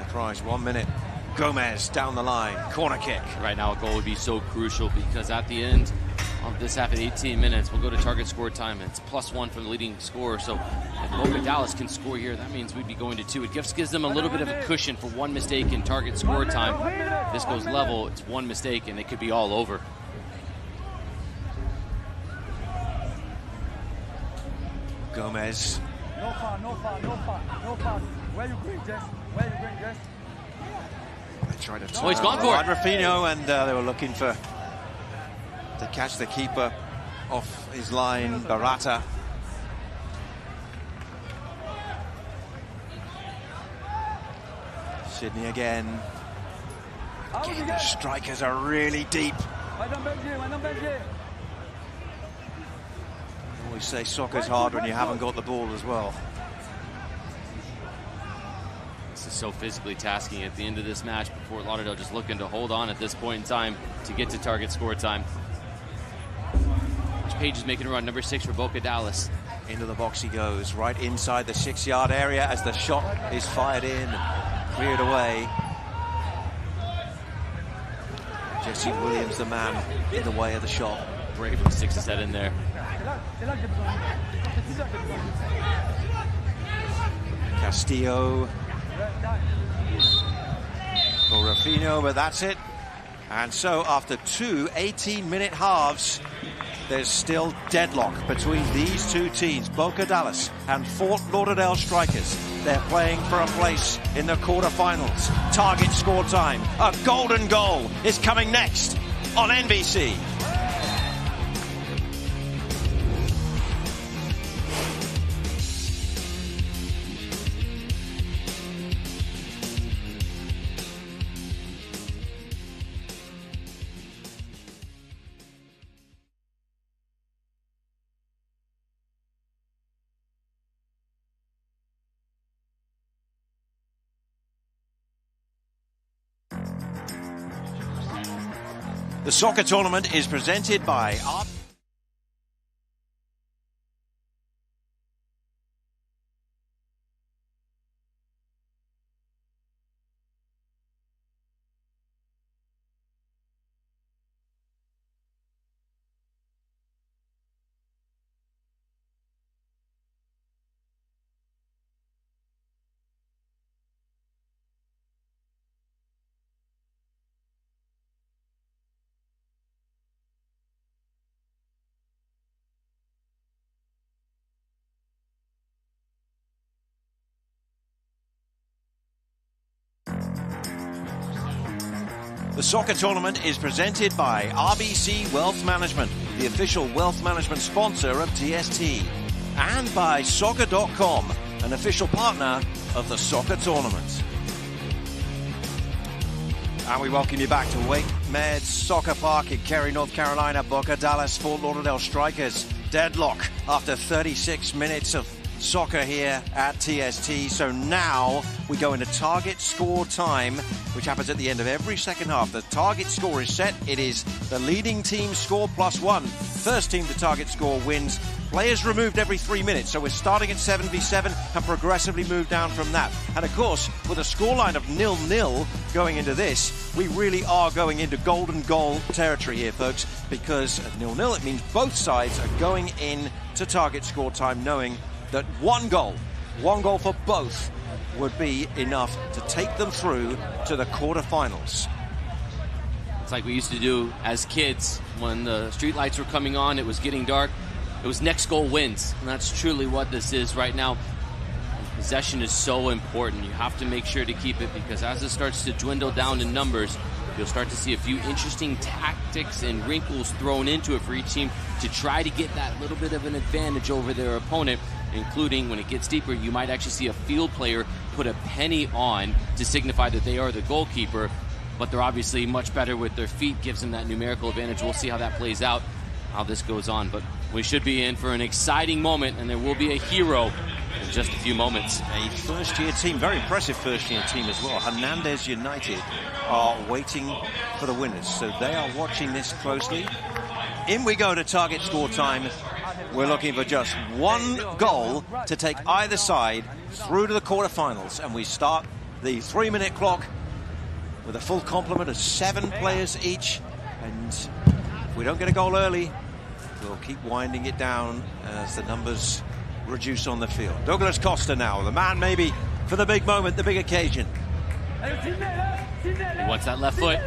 Speaker 1: Christ, 1 minute. Gomez down the line, corner kick.
Speaker 2: Right now, a goal would be so crucial, because at the end of this half at 18 minutes, we'll go to target score time. It's +1 from the leading scorer. So if Boca Dallas can score here, that means we'd be going to 2. It gives them a little bit of a cushion for one mistake in target score time. If this goes level, it's one mistake and it could be all over.
Speaker 1: Gomez.
Speaker 5: No foul. Where you going, Jess?
Speaker 1: They tried to
Speaker 2: he's gone for it.
Speaker 1: Rafinha, and they were looking to catch the keeper off his line, Barata. Sydney again. Again, the strikers are really deep. Always say soccer's hard when you haven't got the ball as well.
Speaker 2: This is so physically tasking at the end of this match, but Fort Lauderdale just looking to hold on at this point in time to get to target score time. Page is making a run, number 6 for Boca Dallas.
Speaker 1: Into the box he goes, right inside the 6-yard area as the shot is fired in and cleared away. Jesse Williams, the man in the way of the shot.
Speaker 2: Brave from 6 to set in there.
Speaker 1: Castillo for Rafinha, but that's it. And so after 2 18-minute halves, there's still deadlock between these two teams, Boca Dallas and Fort Lauderdale Strikers. They're playing for a place in the quarterfinals. Target score time. A golden goal is coming next on NBC. The soccer tournament is presented by The soccer tournament is presented by RBC Wealth Management, the official wealth management sponsor of TST, and by Soccer.com, an official partner of the soccer tournament. And we welcome you back to Wake Med Soccer Park in Cary, North Carolina. Boca, Dallas, Fort Lauderdale Strikers deadlock after 36 minutes of soccer here at TST. So now we go into target score time, which happens at the end of every second half. The target score is set. It is the leading team score +1. First team to target score wins. Players removed every 3 minutes, so we're starting at 7v7 and progressively move down from that. And of course, with a scoreline of 0-0 going into this, we really are going into golden goal territory here, folks, because at 0-0 it means both sides are going in to target score time knowing that one goal for both would be enough to take them through to the quarterfinals.
Speaker 2: It's like we used to do as kids when the street lights were coming on, it was getting dark. It was next goal wins, and that's truly what this is right now. Possession is so important. You have to make sure to keep it, because as it starts to dwindle down in numbers, you'll start to see a few interesting tactics and wrinkles thrown into it for each team to try to get that little bit of an advantage over their opponent, including when it gets deeper, you might actually see a field player put a penny on to signify that they are the goalkeeper, but they're obviously much better with their feet, gives them that numerical advantage. We'll see how that plays out, how this goes on, but we should be in for an exciting moment, and there will be a hero in just a few moments.
Speaker 1: A first-year team, very impressive first-year team as well. Hernandez United are waiting for the winners, so they are watching this closely. In we go to target score time. We're looking for just one goal to take either side through to the quarterfinals, and we start the 3-minute clock with a full complement of 7 players each, and if we don't get a goal early, we'll keep winding it down as the numbers reduce on the field. Douglas Costa now, the man maybe for the big moment, the big occasion.
Speaker 2: He wants that left foot.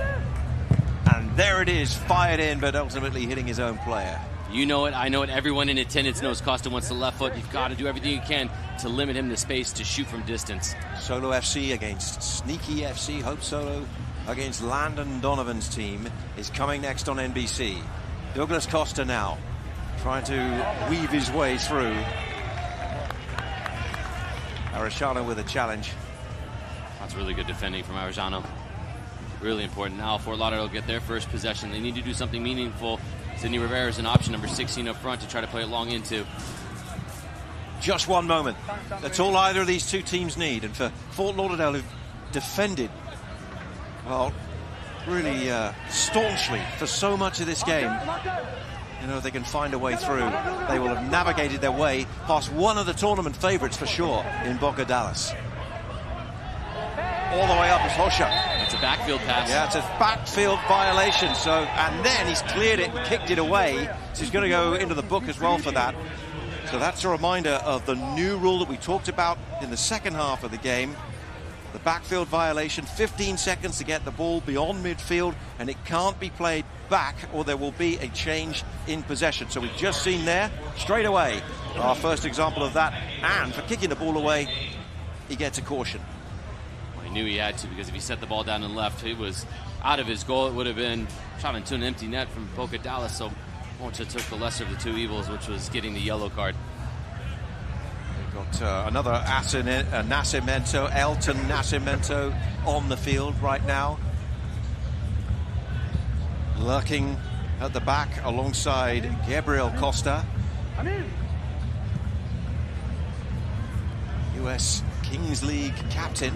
Speaker 1: And there it is, fired in, but ultimately hitting his own player.
Speaker 2: You know it, I know it, everyone in attendance knows Costa wants the left foot. You've got to do everything you can to limit him the space to shoot from distance.
Speaker 1: Solo FC against Sneaky FC. Hope Solo against Landon Donovan's team is coming next on NBC. Douglas Costa now trying to weave his way through. Arellano with a challenge.
Speaker 2: That's really good defending from Arellano. Really important. Now Fort Lauderdale get their first possession. They need to do something meaningful. Sidney Rivera is an option, number 16 up front, to try to play it long into.
Speaker 1: Just one moment. That's all either of these two teams need. And for Fort Lauderdale, who've defended, well, really staunchly for so much of this game, you know, if they can find a way through, they will have navigated their way past one of the tournament favorites for sure in Boca, Dallas. All the way up is Hosha.
Speaker 2: It's a backfield pass.
Speaker 1: Yeah, it's a backfield violation. So, and then he's cleared it and kicked it away. So he's going to go into the book as well for that. So that's a reminder of the new rule that we talked about in the second half of the game. The backfield violation, 15 seconds to get the ball beyond midfield, and it can't be played back or there will be a change in possession. So we've just seen there, straight away, our first example of that. And for kicking the ball away, he gets a caution.
Speaker 2: Well, he knew he had to, because if he set the ball down and left, it was out of his goal. It would have been shot into an empty net from Boca Dallas. So Boca took the lesser of the two evils, which was getting the yellow card.
Speaker 1: Got another Nascimento, Elton Nascimento on the field right now. Lurking at the back alongside Gabriel Costa. US Kings League captain.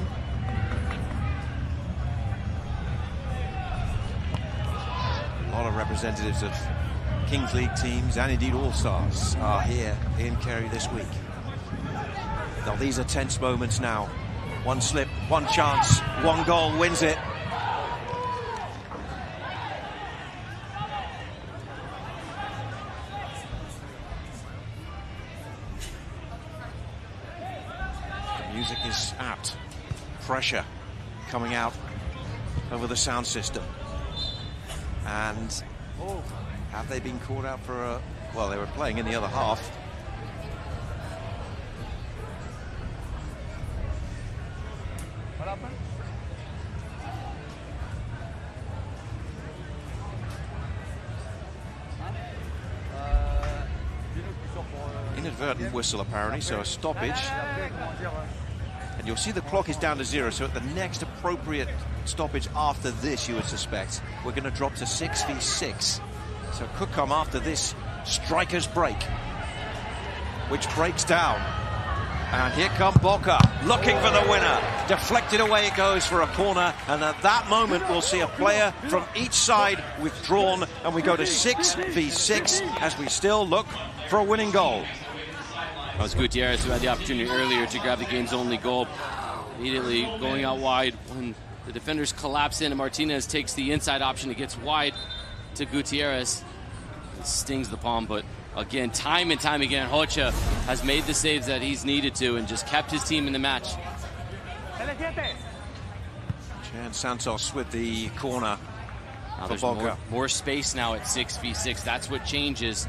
Speaker 1: A lot of representatives of Kings League teams and indeed All-Stars are here in Cary this week. Now these are tense moments now. One slip, one chance, one goal wins it. The music is apt. Pressure coming out over the sound system. And have they been called out for a... Well, they were playing in the other half. inadvertent whistle apparently, so a stoppage. And you'll see the clock is down to 0, so at the next appropriate stoppage after this, you would suspect, we're going to drop to 6v6. So it could come after this striker's break, which breaks down. And here come Boca, looking for the winner. Deflected away it goes for a corner, and at that moment we'll see a player from each side withdrawn, and we go to 6v6 as we still look for a winning goal.
Speaker 2: That was Gutierrez who had the opportunity earlier to grab the game's only goal. Immediately going out wide when the defenders collapse in, and Martinez takes the inside option. It gets wide to Gutierrez. It stings the palm, but again, time and time again, Rocha has made the saves that he's needed to and just kept his team in the match.
Speaker 1: Chan Santos with the corner
Speaker 2: Now
Speaker 1: for
Speaker 2: there's
Speaker 1: Boca.
Speaker 2: more space now at 6v6. That's what changes,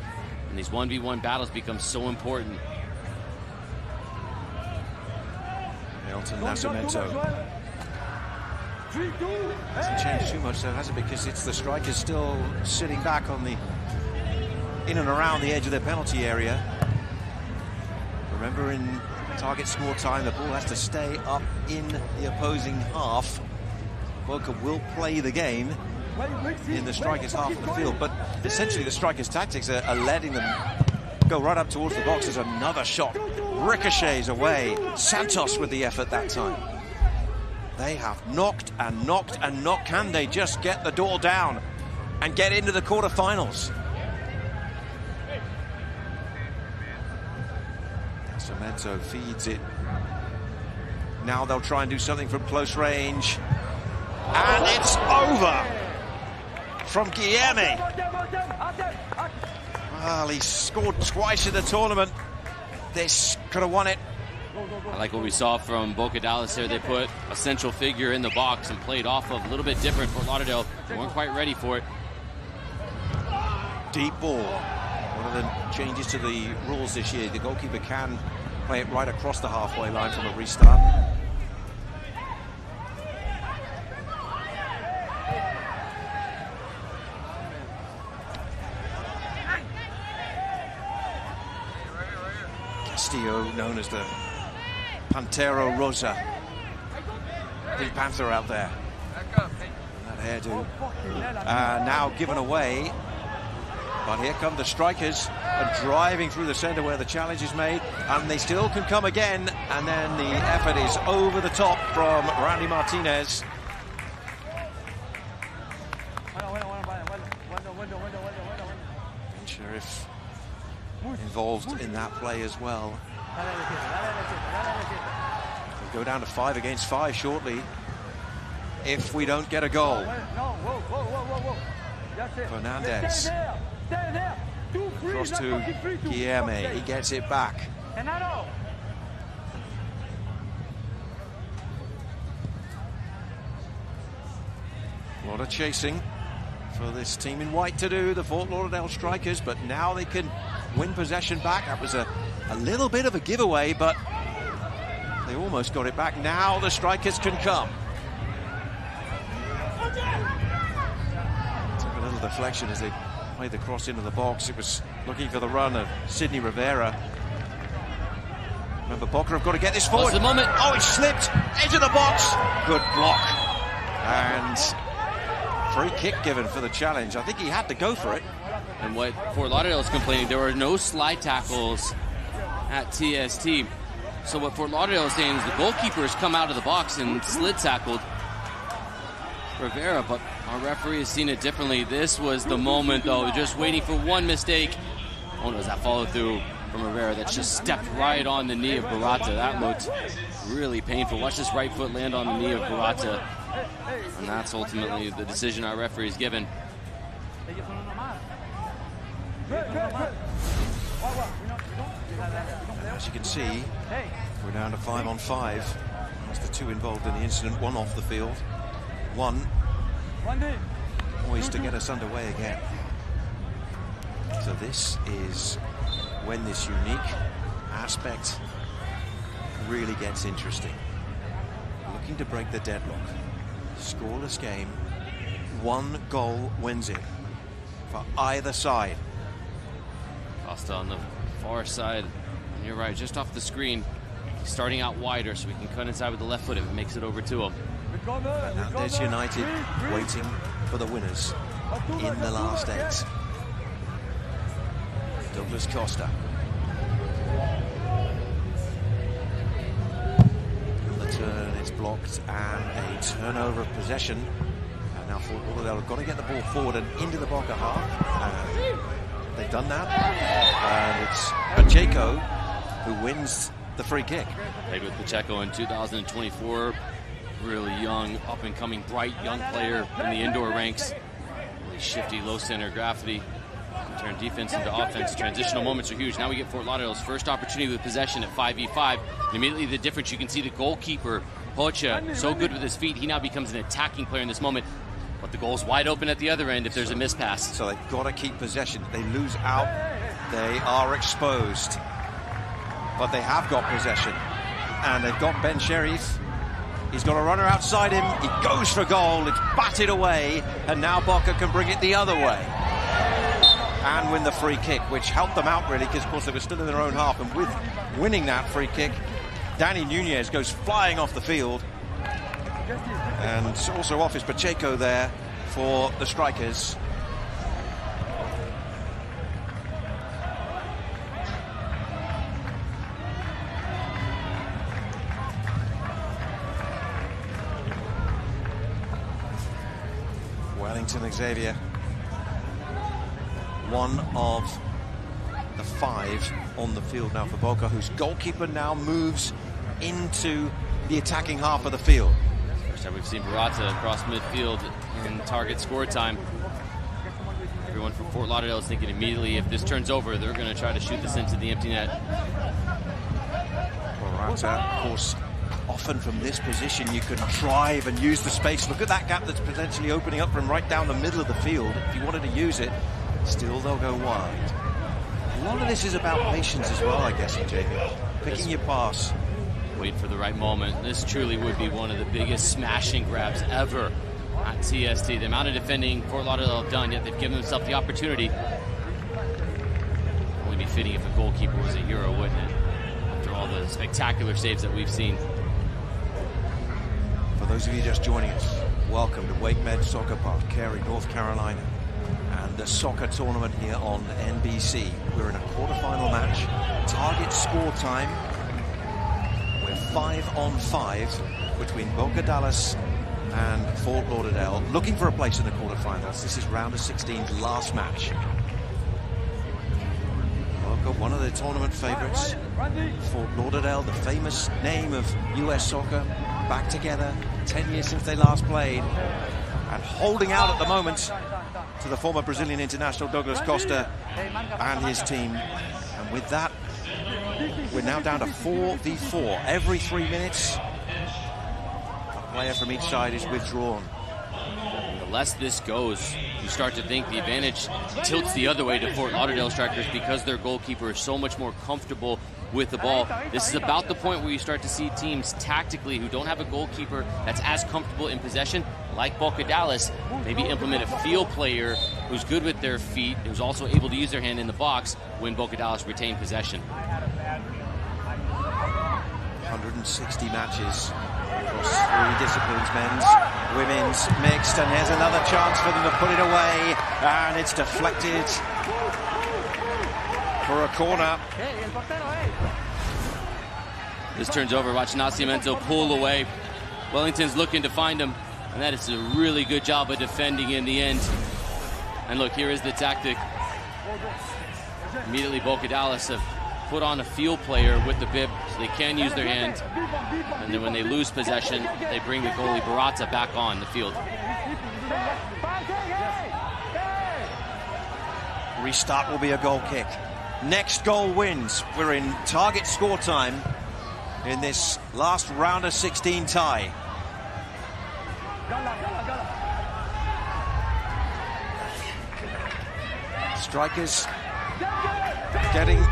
Speaker 2: and these 1v1 battles become so important.
Speaker 1: Elton Nascimento. Hasn't changed too much though, has it? Because it's the strikers still sitting back on the in and around the edge of their penalty area. Remember, in target score time, the ball has to stay up in the opposing half. Boca will play the game in the strikers' half of the field, but essentially the strikers' tactics are letting them go right up towards the box. There's another shot, ricochets away. Santos with the effort that time. They have knocked and knocked and knocked. Can they just get the door down and get into the quarterfinals? Cemento feeds it. Now they'll try and do something from close range. And it's over from Guilherme. Well, he scored twice in the tournament. This could have won it.
Speaker 2: I like what we saw from Boca Dallas here. They put a central figure in the box and played off of a little bit different for Lauderdale. They weren't quite ready for it.
Speaker 1: Deep ball. One of the changes to the rules this year. The goalkeeper can play it right across the halfway line from a restart. Castillo, known as the Pantero Rosa. Big Panther out there. That hairdo. Now given away. But here come the strikers, driving through the center where the challenge is made, and they still can come again, and then the effort is over the top from Randy Martinez. Sheriff involved in that play as well. We'll go down to 5 against 5 shortly if we don't get a goal. Fernandez. Cross to Guilherme. He gets it back. A lot of chasing for this team in white to do, the Fort Lauderdale Strikers, but now they can win possession back. That was a little bit of a giveaway, but they almost got it back. Now the Strikers can come. Took a little deflection as they played the cross into the box. It was looking for the run of Sidney Rivera. Remember, Boca have got to get this forward.
Speaker 2: What's the moment?
Speaker 1: Oh, it slipped into the box. Good block. And free kick given for the challenge. I think he had to go for it.
Speaker 2: And what Fort Lauderdale is complaining, there were no slide tackles at TST. So what Fort Lauderdale is saying is the goalkeeper has come out of the box and slid tackled Rivera, but our referee has seen it differently. This was the moment, though, just waiting for one mistake. Oh, no, that follow through from Rivera that just stepped right on the knee of Barata. That looked really painful. Watch this right foot land on the knee of Barata. And that's ultimately the decision our referee has given.
Speaker 1: As you can see, we're down to 5 on 5. That's the 2 involved in the incident, 1 off the field. 1 poised to get us underway again. So this is when this unique aspect really gets interesting. Looking to break the deadlock. Scoreless game. 1 goal wins it for either side.
Speaker 2: Costa on the far side You're right, just off the screen. He's starting out wider so we can cut inside with the left foot if it makes it over to him.
Speaker 1: And now there's United waiting for the winners in the last 8. Douglas Costa. On the turn, it's blocked, and a turnover of possession. And now Fort Lauderdale have got to get the ball forward and into the Boca half. And they've done that. And it's Pacheco who wins the free kick.
Speaker 2: Played with Pacheco in 2024. Really young, up-and-coming, bright young player in the indoor ranks. Really shifty, low center gravity. Turn defense into offense. Transitional moments are huge. Now we get Fort Lauderdale's first opportunity with possession at 5v5. And immediately the difference, you can see the goalkeeper, Boca, so good with his feet. He now becomes an attacking player in this moment. But the goal's wide open at the other end if there's a mispass.
Speaker 1: So they've got to keep possession. They lose out, they are exposed. But they have got possession. And they've got Ben Sherif. He's got a runner outside him. He goes for goal. It's batted away. And now Boca can bring it the other way. And win the free kick, which helped them out, really, because, of course, they were still in their own half. And with winning that free kick, Danny Nunez goes flying off the field. And also off is Pacheco there for the strikers. Wellington Xavier, one of the 5 on the field now for Boca, whose goalkeeper now moves into the attacking half of the field.
Speaker 2: First time we've seen Barata across midfield in target score time. Everyone from Fort Lauderdale is thinking immediately, if this turns over, they're going to try to shoot this into the empty net.
Speaker 1: Barata, of course, often from this position you can drive and use the space. Look at that gap that's potentially opening up from right down the middle of the field. If you wanted to use it, still they'll go wide. A lot of this is about patience as well, I guess, Jamie. Picking your pass.
Speaker 2: Wait for the right moment. This truly would be one of the biggest smashing grabs ever at TST. The amount of defending Fort Lauderdale have done, yet they've given themselves the opportunity. Only be fitting if a goalkeeper was a hero, wouldn't it? After all the spectacular saves that we've seen.
Speaker 1: For those of you just joining us, welcome to Wake Med Soccer Park, Cary, North Carolina, and the soccer tournament here on NBC. We're in a quarterfinal match, target score time. We're 5-on-5 between Boca Dallas and Fort Lauderdale, looking for a place in the quarterfinals. This is round of 16's last match. Boca, one of the tournament favorites. Fort Lauderdale, the famous name of US soccer, back together, 10 years since they last played, and holding out at the moment to the former Brazilian international Douglas Costa and his team. And with that, we're now down to 4v4. Every 3 minutes, a player from each side is withdrawn.
Speaker 2: The less this goes, you start to think the advantage tilts the other way to Fort Lauderdale strikers because their goalkeeper is so much more comfortable with the ball. This is about the point where you start to see teams tactically who don't have a goalkeeper that's as comfortable in possession, like Boca Dallas, maybe implement a field player who's good with their feet, who's also able to use their hand in the box when Boca Dallas retain possession.
Speaker 1: 160 matches across 3 disciplines, men's, women's, mixed, and here's another chance for them to put it away, and it's deflected for a corner.
Speaker 2: This turns over. Watch Nascimento pull away. Wellington's looking to find him, and that is a really good job of defending in the end. And look, here is the tactic. Immediately Boca Dallas have put on a field player with the bib so they can use their hand. And then when they lose possession, they bring the goalie Barata back on the field.
Speaker 1: Restart will be a goal kick. Next goal wins. We're in target score time in this last round of 16 tie. Strikers getting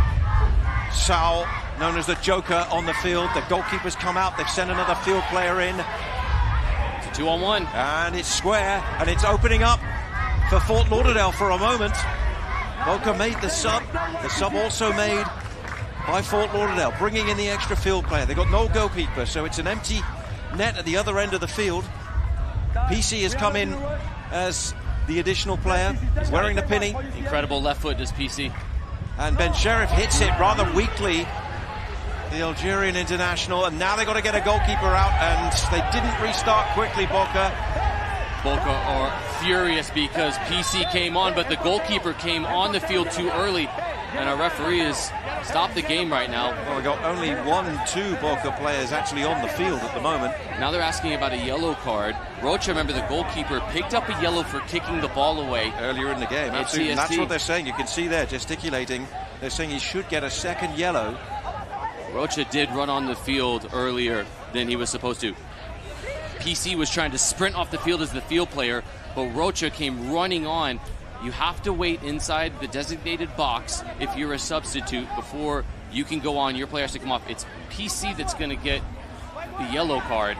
Speaker 1: Sal, known as the Joker, on the field. The goalkeepers come out. They've sent another field player in.
Speaker 2: It's a 2-on-1.
Speaker 1: And it's square, and it's opening up for Fort Lauderdale for a moment. Boca made the sub. The sub also made by Fort Lauderdale, bringing in the extra field player. They've got no goalkeeper, so it's an empty net at the other end of the field. PC has come in as the additional player, wearing the penny.
Speaker 2: Incredible left foot, does PC.
Speaker 1: And Ben Sheriff hits it rather weakly, the Algerian international, and now they've got to get a goalkeeper out, and they didn't restart quickly, Boca.
Speaker 2: Boca are furious because PC came on, but the goalkeeper came on the field too early, and our referee has stopped the game right now.
Speaker 1: Well, we've got only 1-2 Boca players actually on the field at the moment.
Speaker 2: Now they're asking about a yellow card. Rocha, remember, the goalkeeper picked up a yellow for kicking the ball away
Speaker 1: Earlier in the game, absolutely. And that's what they're saying. You can see there, gesticulating. They're saying he should get a second yellow.
Speaker 2: Rocha did run on the field earlier than he was supposed to. PC was trying to sprint off the field as the field player, but Rocha came running on. You have to wait inside the designated box if you're a substitute before you can go on. Your player has to come off. It's PC that's going to get the yellow card.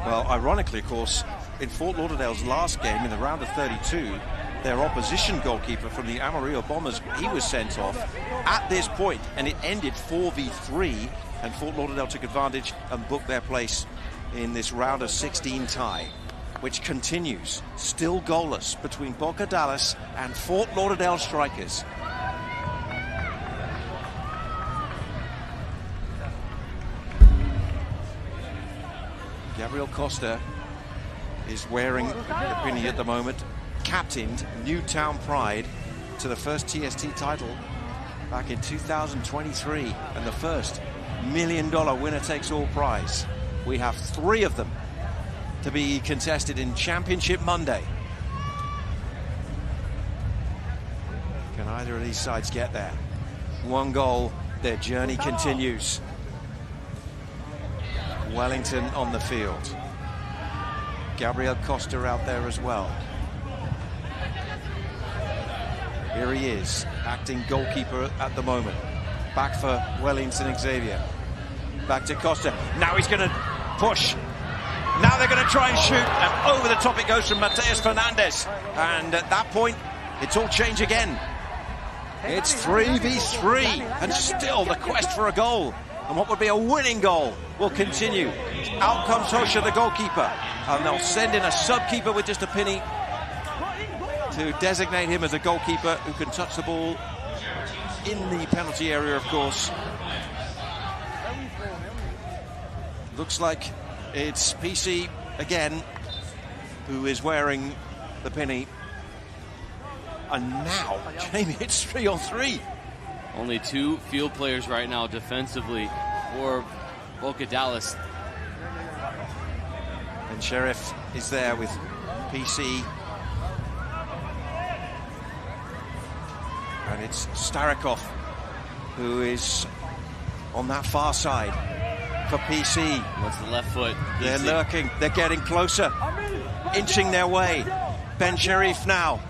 Speaker 1: Well, ironically, of course, in Fort Lauderdale's last game, in the round of 32, their opposition goalkeeper from the Amarillo Bombers, he was sent off at this point, and it ended 4v3, and Fort Lauderdale took advantage and booked their place in this round of 16 tie, which continues, still goalless, between Boca Dallas and Fort Lauderdale strikers. Gabriel Costa is wearing the penny at the moment, captained Newtown Pride to the first TST title back in 2023, and the first $1 million winner-takes-all prize. We have 3 of them to be contested in Championship Monday. Can either of these sides get there? 1 goal, their journey continues. Wellington on the field. Gabriel Costa out there as well. Here he is, acting goalkeeper at the moment. Back for Wellington Xavier. Back to Costa. Now he's going to push. Now they're going to try and shoot, and over the top it goes from Mateus Fernandez. And at that point, it's all change again. It's 3v3, and still the quest for a goal. And what would be a winning goal will continue. Out comes Hosha, the goalkeeper, and they'll send in a sub-keeper with just a penny to designate him as a goalkeeper who can touch the ball in the penalty area, of course. Looks like it's PC again who is wearing the penny. And now, Jamie, it's 3-on-3.
Speaker 2: Only 2 field players right now defensively for Boca Dallas.
Speaker 1: And Sheriff is there with PC. And it's Starikov who is on that far side for PC.
Speaker 2: What's the left foot?
Speaker 1: They're lurking, they're getting closer, inching their way. Ben Sherif now.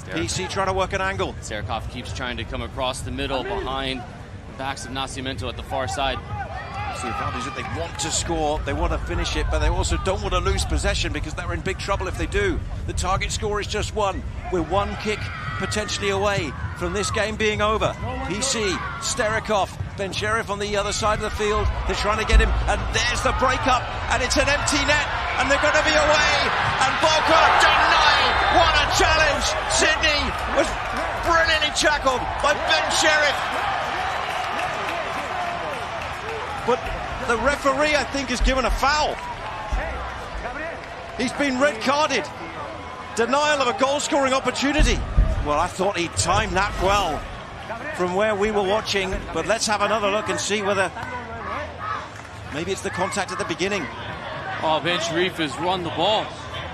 Speaker 1: PC trying to work an angle.
Speaker 2: Starikov keeps trying to come across the middle behind the backs of Nascimento at the far side.
Speaker 1: It's the advantage that they want to score, they want to finish it, but they also don't want to lose possession because they're in big trouble if they do. The target score is just 1. We're 1 kick potentially away from this game being over. PC, Starikov, Ben Sheriff on the other side of the field. They're trying to get him, and there's the breakup, and it's an empty net, and they're going to be away, and Boca denied. What a challenge! Sydney was brilliantly tackled by Ben Sheriff. But the referee, I think, has given a foul. He's been red carded. Denial of a goal-scoring opportunity. Well, I thought he timed that well from where we were watching, but let's have another look and see whether maybe it's the contact at the beginning.
Speaker 2: Oh, Ben Sharif has won the ball.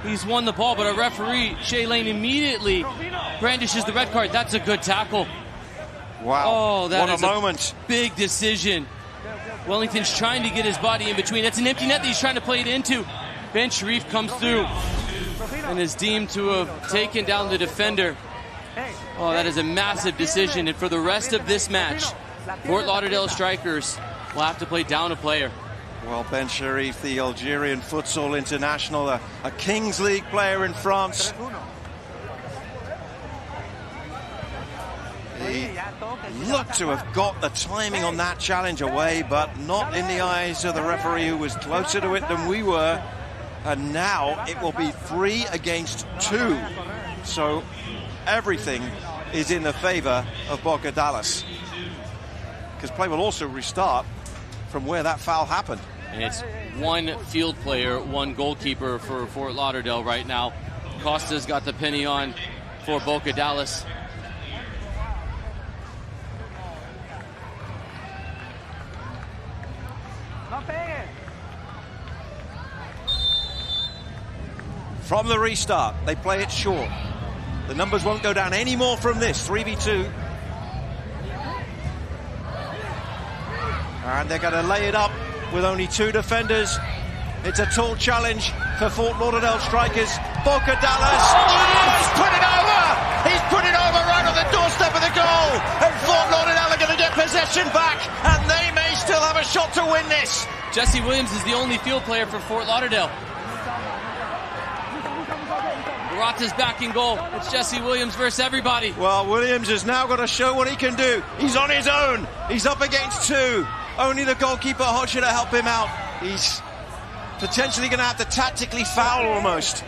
Speaker 2: He's won the ball, but a referee, Shea Lane, immediately brandishes the red card. That's a good tackle.
Speaker 1: Wow,
Speaker 2: oh, that
Speaker 1: what
Speaker 2: is
Speaker 1: a moment.
Speaker 2: Big decision. Wellington's trying to get his body in between. That's an empty net that he's trying to play it into. Ben Sharif comes through and is deemed to have taken down the defender. Oh, that is a massive decision. And for the rest of this match, Fort Lauderdale strikers will have to play down a player.
Speaker 1: Well, Ben Sharif, the Algerian futsal international, a Kings League player in France, They look to have got the timing on that challenge away, but not in the eyes of the referee, who was closer to it than we were. And now it will be 3 against 2. So everything is in the favor of Boca Dallas, because play will also restart from where that foul happened.
Speaker 2: And it's one field player, one goalkeeper for Fort Lauderdale right now. Costa's got the penny on for Boca Dallas.
Speaker 1: From the restart, they play it short. The numbers won't go down any more from this, 3v2. And they're going to lay it up with only 2 defenders. It's a tall challenge for Fort Lauderdale strikers. Boca Dallas, he's put it over! He's put it over right on the doorstep of the goal! And Fort Lauderdale are going to get possession back, and they may still have a shot to win this.
Speaker 2: Jesse Williams is the only field player for Fort Lauderdale. Barata's back in goal. It's Jesse Williams versus everybody.
Speaker 1: Well, Williams has now got to show what he can do. He's on his own. He's up against 2. Only the goalkeeper, Hodge, to help him out. He's potentially going to have to tactically foul almost.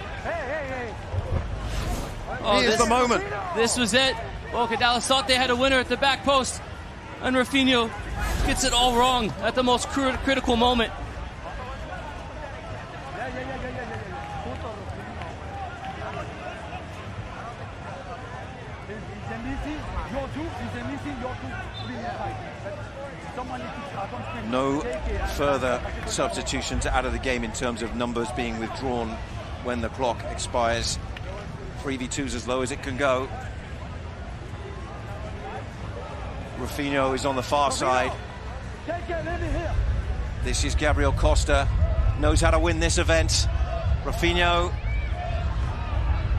Speaker 2: Oh,
Speaker 1: Here's the moment.
Speaker 2: This was it. Boca Dallas thought they had a winner at the back post, and Rafinha gets it all wrong at the most critical moment.
Speaker 1: No further substitutions out of the game in terms of numbers being withdrawn when the clock expires. 3v2's as low as it can go. Rafinha is on the far side. This is Gabriel Costa, knows how to win this event. Rafinha,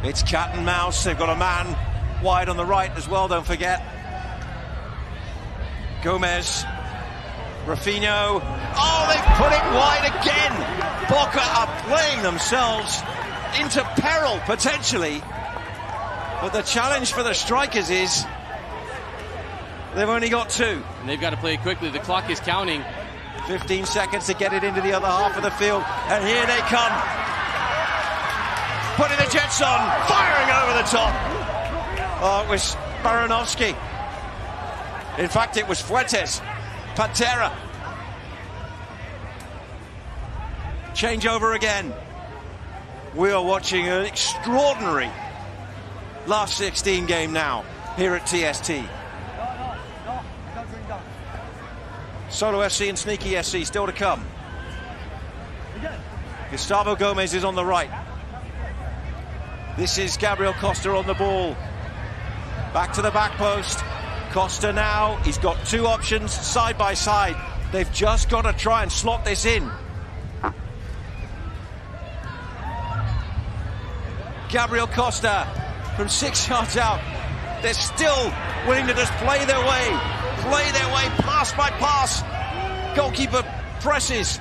Speaker 1: it's cat and mouse. They've got a man wide on the right as well, don't forget. Gomez, Rafinha, oh, they've put it wide again. Boca are playing themselves into peril, potentially. But the challenge for the strikers is they've only got 2.
Speaker 2: And they've got to play it quickly. The clock is counting.
Speaker 1: 15 seconds to get it into the other half of the field. And here they come. Putting the jets on, firing over the top. Oh, it was Baranovsky. In fact, it was Fuentes. Pantera. Change over again. We are watching an extraordinary last 16 game now here at TST. Solo FC and Sneaky FC still to come. Gustavo Gomez is on the right. This is Gabriel Costa on the ball. Back to the back post. Costa now, he's got 2 options side by side. They've just got to try and slot this in. Gabriel Costa from 6 yards out. They're still willing to just play their way pass by pass. Goalkeeper presses.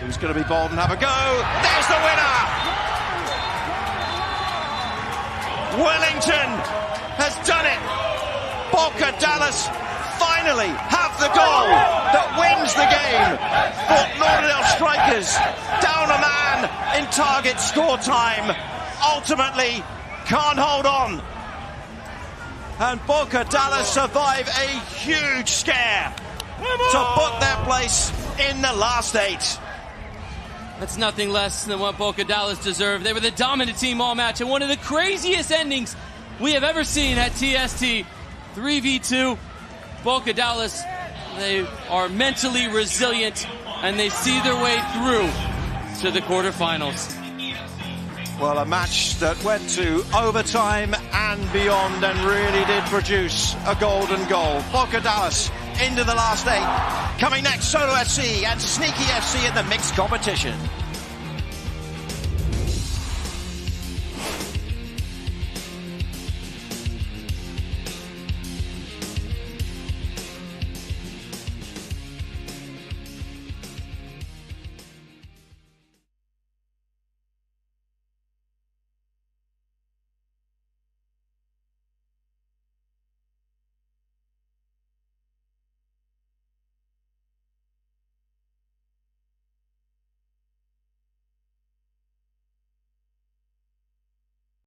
Speaker 1: Who's going to be bold and have a go? There's the winner! Wellington has done it. Boca Dallas finally have the goal that wins the game. Fort Lauderdale strikers down a man in target score time. Ultimately can't hold on. And Boca Dallas survive a huge scare to put their place in the last 8.
Speaker 2: That's nothing less than what Boca Dallas deserved. They were the dominant team all match, and one of the craziest endings we have ever seen at TST. 3v2. Boca Dallas, they are mentally resilient, and they see their way through to the quarterfinals.
Speaker 1: Well, a match that went to overtime and beyond and really did produce a golden goal. Boca Dallas into the last 8. Coming next, Solo FC and Sneaky FC in the mixed competition.